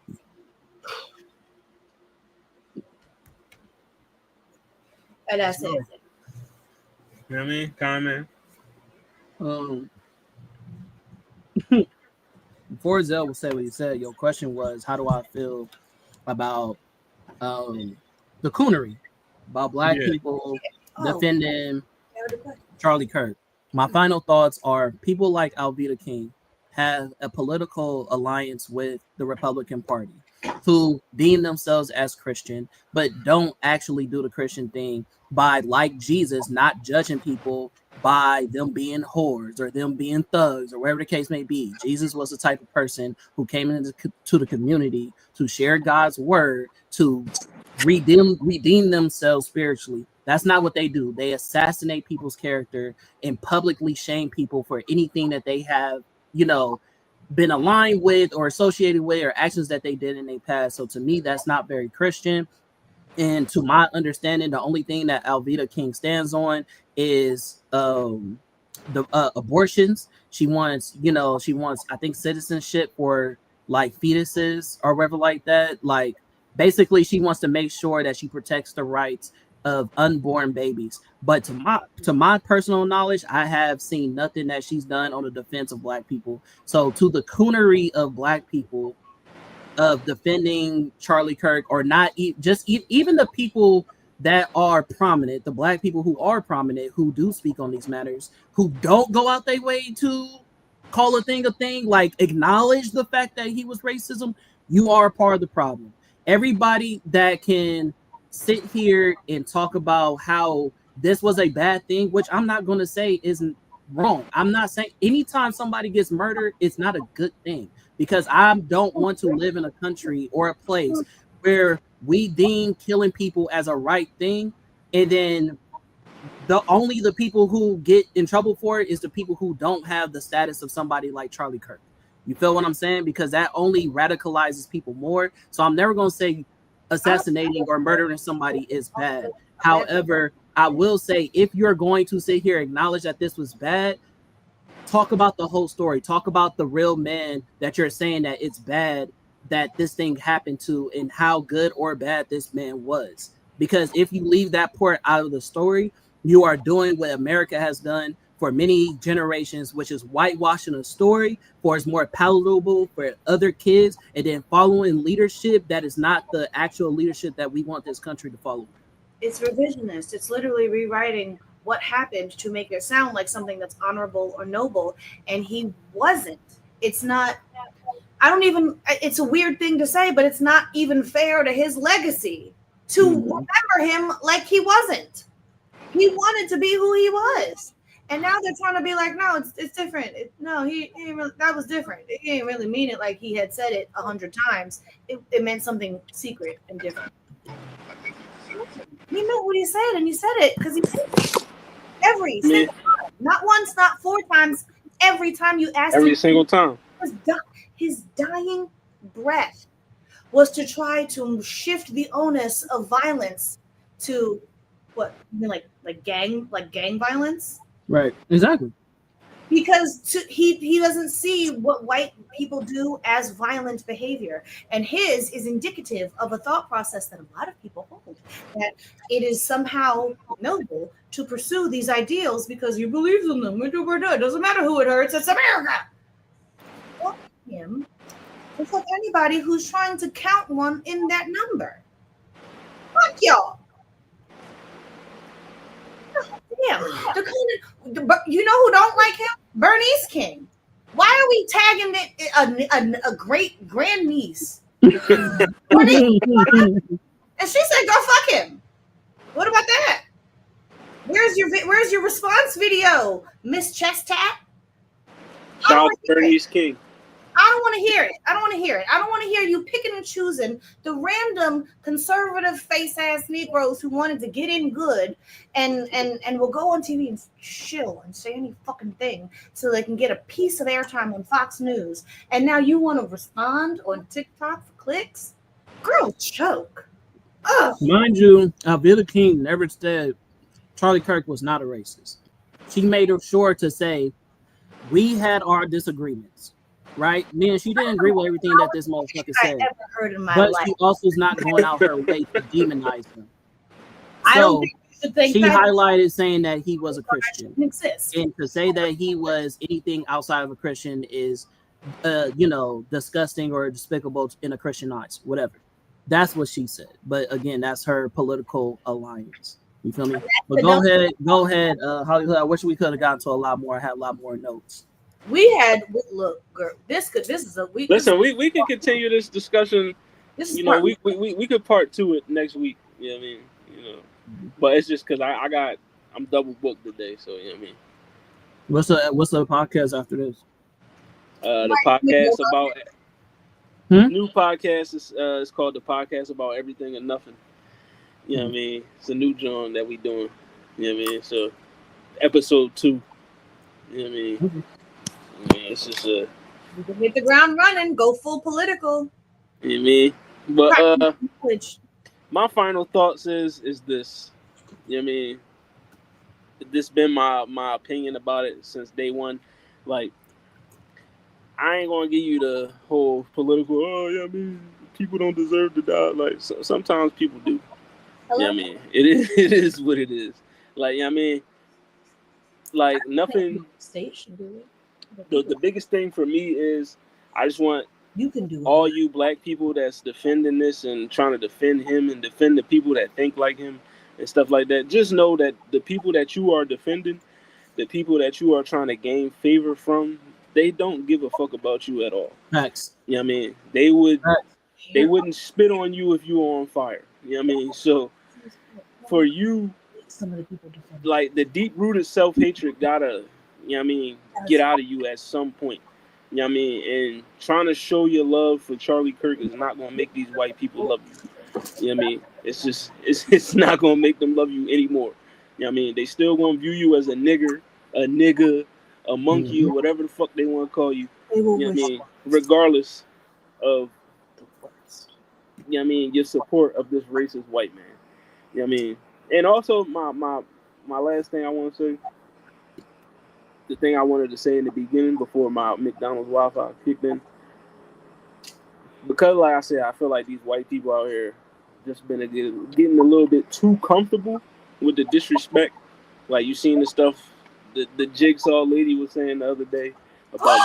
And that's it. You know what I mean? Comment. Before Zell will say what he said, your question was, how do I feel about the coonery, about black people defending Charlie Kirk? My final thoughts are, people like Alveda King have a political alliance with the Republican Party, who deem themselves as Christian, but don't actually do the Christian thing by, like Jesus, not judging people by them being whores or them being thugs or whatever the case may be. Jesus was the type of person who came into the community to share God's word, to redeem themselves spiritually. That's not what they do. They assassinate people's character and publicly shame people for anything that they have, been aligned with or associated with, or actions that they did in their past. So to me, that's not very Christian. And to my understanding, the only thing that Alveda King stands on is the abortions. She wants, I think, citizenship for like fetuses or whatever like that. Like, basically, she wants to make sure that she protects the rights of unborn babies. But to my personal knowledge, I have seen nothing that she's done on the defense of black people. So to the coonery of black people of defending Charlie Kirk, or not even the people that are prominent, the black people who are prominent, who do speak on these matters, who don't go out their way to call a thing, like acknowledge the fact that he was racism, you are a part of the problem. Everybody that can sit here and talk about how this was a bad thing, which I'm not going to say isn't wrong. I'm not saying anytime somebody gets murdered, it's not a good thing, because I don't want to live in a country or a place where we deem killing people as a right thing, and then the people who get in trouble for it is the people who don't have the status of somebody like Charlie Kirk. You feel what I'm saying? Because that only radicalizes people more. So I'm never going to say assassinating or murdering somebody is bad. However, I will say, if you're going to sit here and acknowledge that this was bad, talk about the whole story. Talk about the real man that you're saying that it's bad that this thing happened to, and how good or bad this man was. Because if you leave that part out of the story, you are doing what America has done for many generations, which is whitewashing a story for it's more palatable for other kids, and then following leadership that is not the actual leadership that we want this country to follow. It's revisionist. It's literally rewriting what happened to make it sound like something that's honorable or noble, and he wasn't. It's not. It's a weird thing to say, but it's not even fair to his legacy to remember him like he wasn't. He wanted to be who he was. And now they're trying to be like, no, it's different. That was different. He didn't really mean it like he had said it 100 times. It meant something secret and different. He meant what he said, and he said it because he every single time, not once, not 4 times, every time you asked every him, single time. His dying breath was to try to shift the onus of violence to what you mean, like gang violence, Right? Exactly. because he doesn't see what white people do as violent behavior, and his is indicative of a thought process that a lot of people hold, that it is somehow noble to pursue these ideals because you believe in them. It doesn't matter who it hurts, it's America. Fuck him. It's like anybody who's trying to count one in that number. Fuck y'all. Damn. You know who don't like him? Bernice King. Why are we tagging a great grandniece? And she said, "Go fuck him." What about that? Where's your response video, Miss Chestat? Shout out to Bernice King. I don't want to hear it. I don't want to hear it. I don't want to hear you picking and choosing the random conservative face ass Negroes who wanted to get in good and will go on TV and chill and say any fucking thing so they can get a piece of airtime on Fox News. And now you want to respond on TikTok for clicks? Girl, choke. Ugh. Mind you, Alveda King never said Charlie Kirk was not a racist. She made sure to say we had our disagreements. Right? Man, she didn't agree with everything that this motherfucker said. Ever heard in my but life. She also is not going out her way to demonize him. I So don't think you should think she that highlighted saying that he was a Christian. Exists. And to say that he was anything outside of a Christian is disgusting or despicable in a Christian eyes, whatever. That's what she said. But again, that's her political alliance. You feel me? But go ahead, HollyHood. I wish we could have gotten to a lot more. I had a lot more notes. We had look, girl. This is a week. Listen, we can continue this discussion. We could part 2 it next week. You know what I mean? But it's just because I'm double booked today. So you know what I mean. What's the podcast after this? The podcast about new podcast is called The Podcast About Everything and Nothing. You know what I mean? It's a new joint that we doing. You know what I mean? So episode 2. You know what I mean? Mm-hmm. It's just you can hit the ground running, go full political. You know what I mean? But my final thoughts is this. You know what I mean? This been my opinion about it since day one. Like, I ain't gonna give you the whole political, I mean, people don't deserve to die. Like, sometimes people do. Hello? Yeah, I mean, it is what it is. Like, I mean, like nothing. The biggest thing for me is I just want all you black people that's defending this and trying to defend him and defend the people that think like him and stuff like that. Just know that the people that you are defending, the people that you are trying to gain favor from, they don't give a fuck about you at all. Facts. You know what I mean? They wouldn't spit on you if you were on fire. You know what I mean? So for you, like the deep rooted self-hatred gotta, you know what I mean, get out of you at some point. You know what I mean? And trying to show your love for Charlie Kirk is not gonna make these white people love you. You know what I mean? It's just it's not gonna make them love you anymore. You know what I mean? They still gonna view you as a nigger, a monkey, or whatever the fuck they want to call you. You know what I mean? Regardless of, you know what I mean, your support of this racist white man. You know what I mean? And also my last thing I want to say, the thing I wanted to say in the beginning before my McDonald's Wi-Fi kicked in, because like I said, I feel like these white people out here just been getting a little bit too comfortable with the disrespect. Like, you seen the stuff the Jigsaw lady was saying the other day about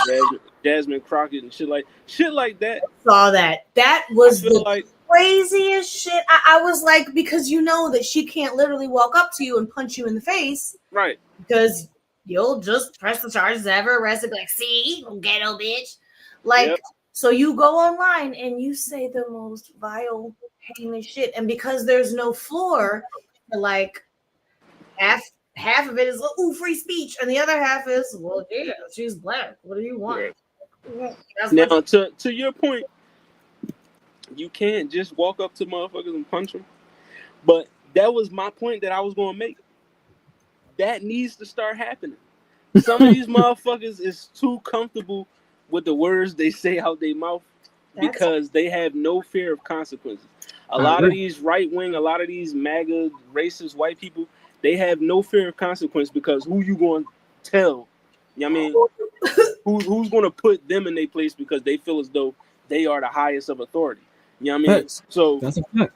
Jasmine Crockett and shit like that. I saw that. That was the craziest shit. I was like, because you know that she can't literally walk up to you and punch you in the face. Right. Because you'll just press the charges ever arrested, like, see, ghetto bitch. Like, so you go online and you say the most vile, heinous shit. And because there's no floor, like, half of it is, free speech. And the other half is, well, yeah, she's black. What do you want? Right. Now, to your point, you can't just walk up to motherfuckers and punch them. But that was my point that I was going to make. That needs to start happening. Some of these motherfuckers is too comfortable with the words they say out their mouth because they have no fear of consequences. A lot of these right wing, a lot of these MAGA racist white people, they have no fear of consequence because who you going to tell? You know what I mean? Who's going to put them in their place because they feel as though they are the highest of authority? You know what I mean? So that's a fact.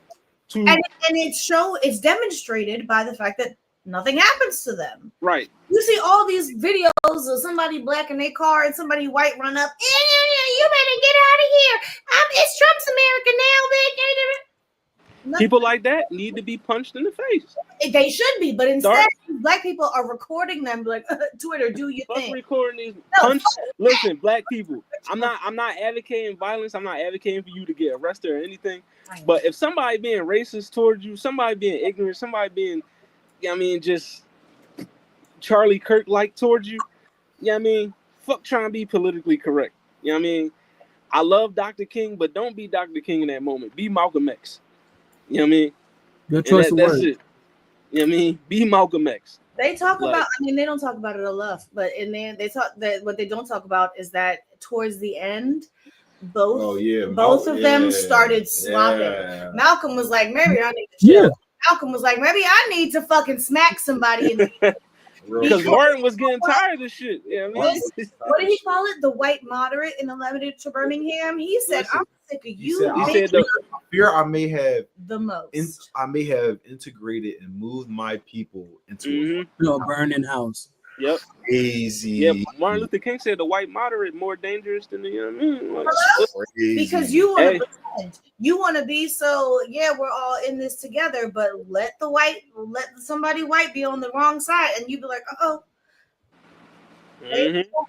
And it's demonstrated by the fact that nothing happens to them. Right. You see all these videos of somebody black in their car and somebody white run up. You better get out of here. It's Trump's America now. People like that need to be punched in the face. They should be, but instead, black people are recording them like Twitter. Do your thing. Recording these Listen, black people. I'm not advocating violence. I'm not advocating for you to get arrested or anything. But if somebody being racist towards you, somebody being ignorant, somebody being, just Charlie Kirk like towards you, fuck trying to be politically correct. You know what I mean? I love Dr. King, but don't be Dr. King in that moment. Be Malcolm X. You know what I mean? Good choice of words. That's it. You know what I mean? Be Malcolm X. They talk about, they don't talk about it enough, but they talk that what they don't talk about is that towards the end, both of them started swapping. Yeah. Malcolm was like, maybe I need to chill. Yeah. Malcolm was like, maybe I need to fucking smack somebody in the because Martin was getting tired of this shit. Yeah, what did he call it? The white moderate in the limited to Birmingham. He said, "I'm sick of you." He said, "The fear I may have the most. I may have integrated and moved my people into a burning house." Yep, crazy. Yeah, Martin Luther King said the white moderate more dangerous than the because you want to pretend. You want to be so we're all in this together, but let somebody white be on the wrong side, and you be like,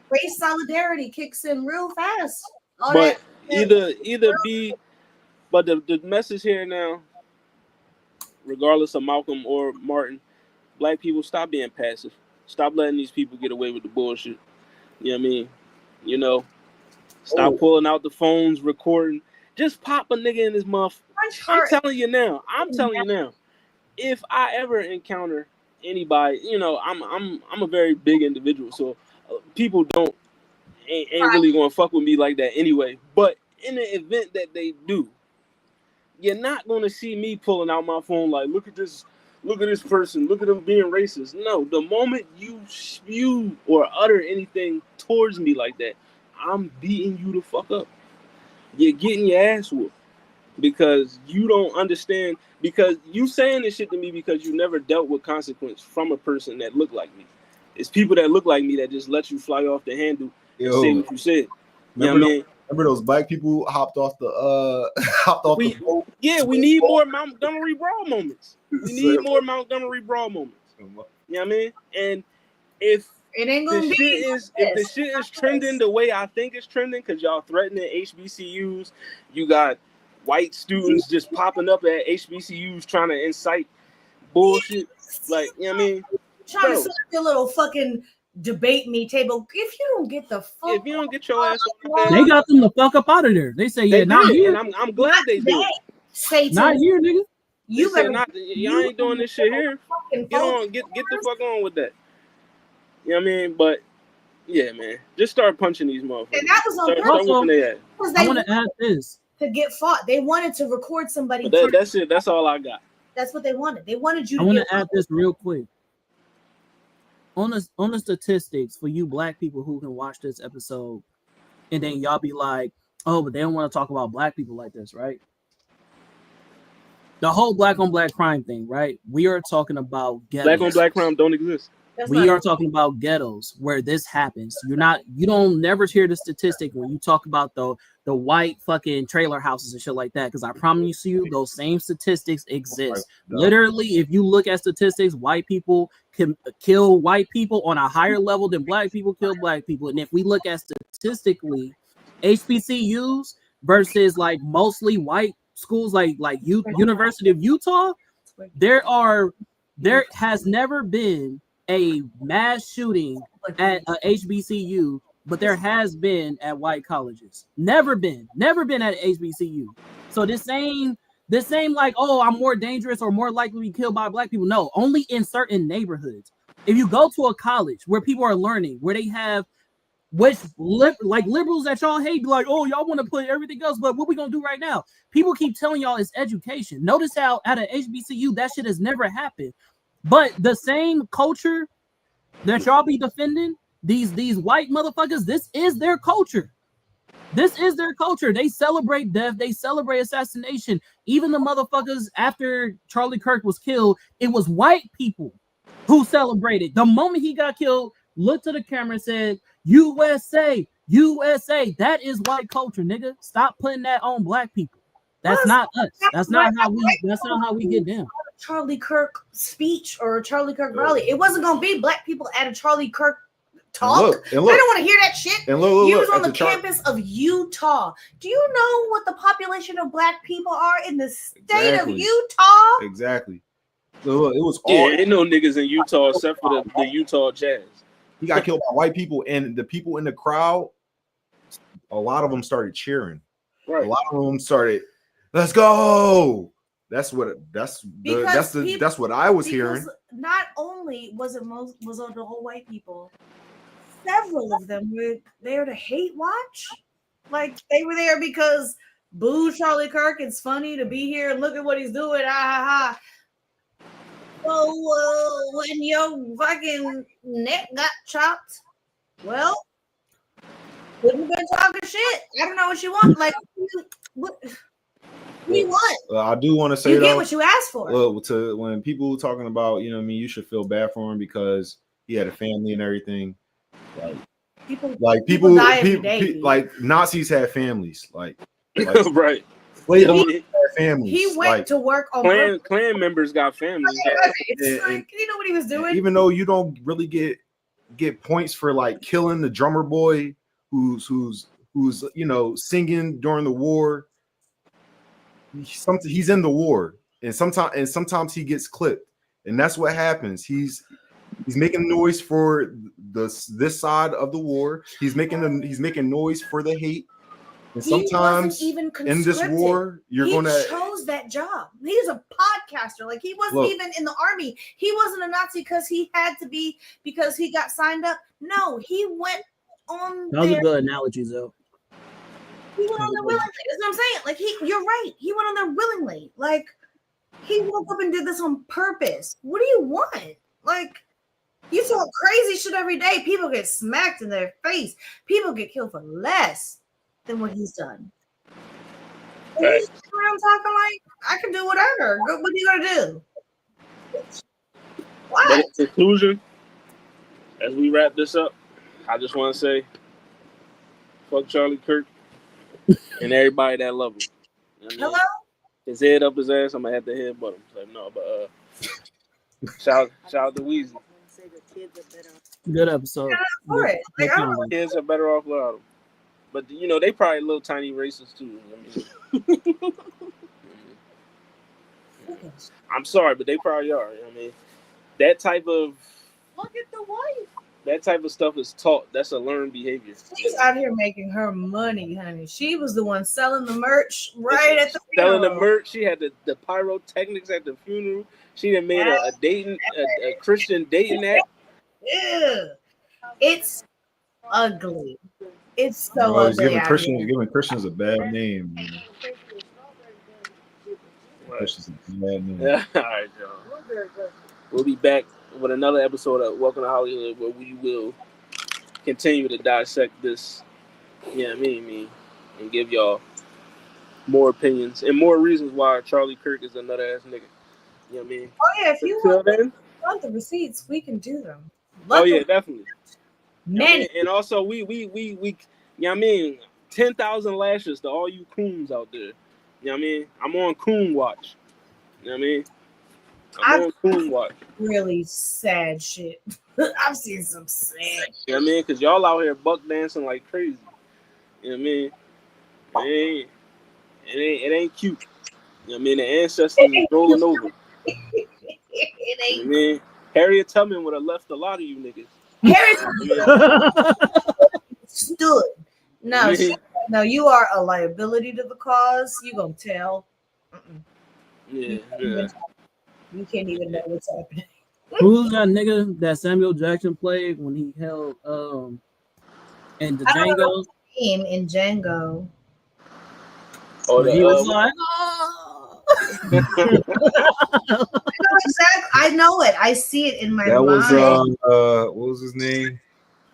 race solidarity kicks in real fast. But either be, but the message here now, regardless of Malcolm or Martin, black people stop being passive. Stop letting these people get away with the bullshit. You know what I mean? Stop pulling out the phones, recording. Just pop a nigga in his mouth. I'm telling you now. If I ever encounter anybody, I'm a very big individual, so people ain't really gonna fuck with me like that anyway. But in the event that they do, you're not gonna see me pulling out my phone like, look at this person, look at them being racist. No, the moment you spew or utter anything towards me like that, I'm beating you the fuck up. You're getting your ass whooped because you don't understand, because you saying this shit to me because you never dealt with consequence from a person that looked like me. It's people that look like me that just let you fly off the handle and say what you said. You know what I mean? Remember those black people hopped off the boat? Yeah, we need more Montgomery Brawl moments. We need more Montgomery Brawl moments. You know what I mean? And if it ain't gonna if the shit is trending the way I think it's trending, because y'all threatening HBCUs, you got white students just popping up at HBCUs trying to incite bullshit. Like, you know what I mean? Trying to set up your little fucking debate me table. If you don't get the fuck, if you don't get your ass they got them the fuck up out of there. They say, not here. And I'm glad they did. Not here, nigga. Y'all ain't doing this shit here. Get the fuck on with that. You know what I mean? But yeah, man, just start punching these motherfuckers. And that was on purpose. I want to add this to get fought. They wanted to record somebody. That's it. That's all I got. That's what they wanted. They wanted you. I want to add this real quick. On the statistics for you black people who can watch this episode, and then y'all be like, "Oh, but they don't want to talk about black people like this, right?" The whole black on black crime thing, right? We are talking about ghettos. Black on black crime don't exist. We are talking about ghettos where this happens. You don't never hear the statistic when you talk about the white fucking trailer houses and shit like that. Because I promise you, those same statistics exist. Literally, if you look at statistics, white people can kill white people on a higher level than black people kill black people. And if we look at statistically, HBCUs versus like mostly white schools like University of Utah, there has never been a mass shooting at a HBCU, but there has been at white colleges. Never been at HBCU. So this ain't The same like, oh, I'm more dangerous or more likely to be killed by black people. No, only in certain neighborhoods. If you go to a college where people are learning, where they have like liberals that y'all hate, like, oh, y'all want to put everything else, but what we gonna do right now? People keep telling y'all it's education. Notice how at an HBCU that shit has never happened. But the same culture that y'all be defending, these white motherfuckers, this is their culture. This is their culture. They celebrate death. They celebrate assassination. Even the motherfuckers after Charlie Kirk was killed, it was white people who celebrated. The moment he got killed, looked to the camera and said, USA, USA. That is white culture, nigga. Stop putting that on black people. That's not us. That's not how we get down. Charlie Kirk speech or Charlie Kirk rally. It wasn't gonna be black people at a Charlie Kirk talk. I don't want to hear that shit. And he was on the campus of Utah. Do you know what the population of black people are in the state of Utah? Exactly. So it was all ain't no niggas in Utah except for the Utah Jazz. He got killed by white people, and the people in the crowd, a lot of them started cheering. Right. A lot of them started, let's go. That's what I was hearing. Not only was it the whole white people, several of them were there to hate watch. Like they were there because boo Charlie Kirk. It's funny to be here and look at what he's doing. Ah ha ha. So when your fucking neck got chopped, well, wouldn't have been talking shit. I don't know what you want. Like what you want? I do want to say you get what you asked for. To when people talking about, you know what I mean, you should feel bad for him because he had a family and everything. Like people like Nazis had families. Like right. Families. He went to work on Klan members got families. It's like, you know what he was doing? Even though you don't really get points for like killing the drummer boy who's you know singing during the war. He's in the war, and sometimes he gets clipped, and that's what happens. He's making noise for this side of the war. He's making noise for the hate. And sometimes even in this war, he chose that job. He's a podcaster. Like he wasn't even in the army. He wasn't a Nazi because he had to be because he got signed up. No, he went on. Those are good analogies, though. He went on there willingly. That's what I'm saying. Like you're right. He went on there willingly. Like he woke up and did this on purpose. What do you want? Like you talk crazy shit every day. People get smacked in their face. People get killed for less than what he's done. Right. He's around talking like I can do whatever. What are you gonna do? What? But in conclusion, as we wrap this up, I just want to say, fuck Charlie Kirk and everybody that love him. You know Hello? His head up his ass. I'm gonna have to headbutt him. So, no, but shout out to Weezy. Good episode. For it. Like, kids are better off without him. But you know they probably little tiny racist too. I'm sorry, but they probably are. I mean, that type of look at the wife. That type of stuff is taught. That's a learned behavior. She's out here making her money, honey. She was the one selling the merch right at the funeral. Selling the merch. She had the pyrotechnics at the funeral. She done made a Christian dating app. Yeah, it's ugly. It's so ugly. Giving Christians a bad name. Christians a bad name. Yeah. All right, John. We'll be back with another episode of Welcome to HollyHood, where we will continue to dissect this. Yeah, me, and give y'all more opinions and more reasons why Charlie Kirk is a nut ass nigga. You know what I mean? Oh yeah, if you want the receipts, we can do them. Yeah, definitely. Many. And also we you know what I mean, 10,000 lashes to all you coons out there. You know what I mean? I'm on coon watch. You know what I mean? I'm on coon watch. Really sad shit. I've seen some sad shit. You know what I mean? Because y'all out here buck dancing like crazy. You know what I mean? It ain't cute. You know what I mean? The ancestors is rolling over. It ain't. You know what I mean? Harriet Tubman would have left a lot of you niggas. Harriet stood. No, you are a liability to the cause. You gonna tell? Yeah. You can't even know what's happening. Who's that nigga that Samuel Jackson played when he held in the I don't know Django? his name in Django. Oh, When he was like, Exactly. I know it. I see it in my That was mind. what was his name?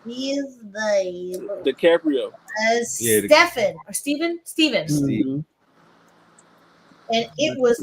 He is the DiCaprio. Stephen or Steven. mhm. And it was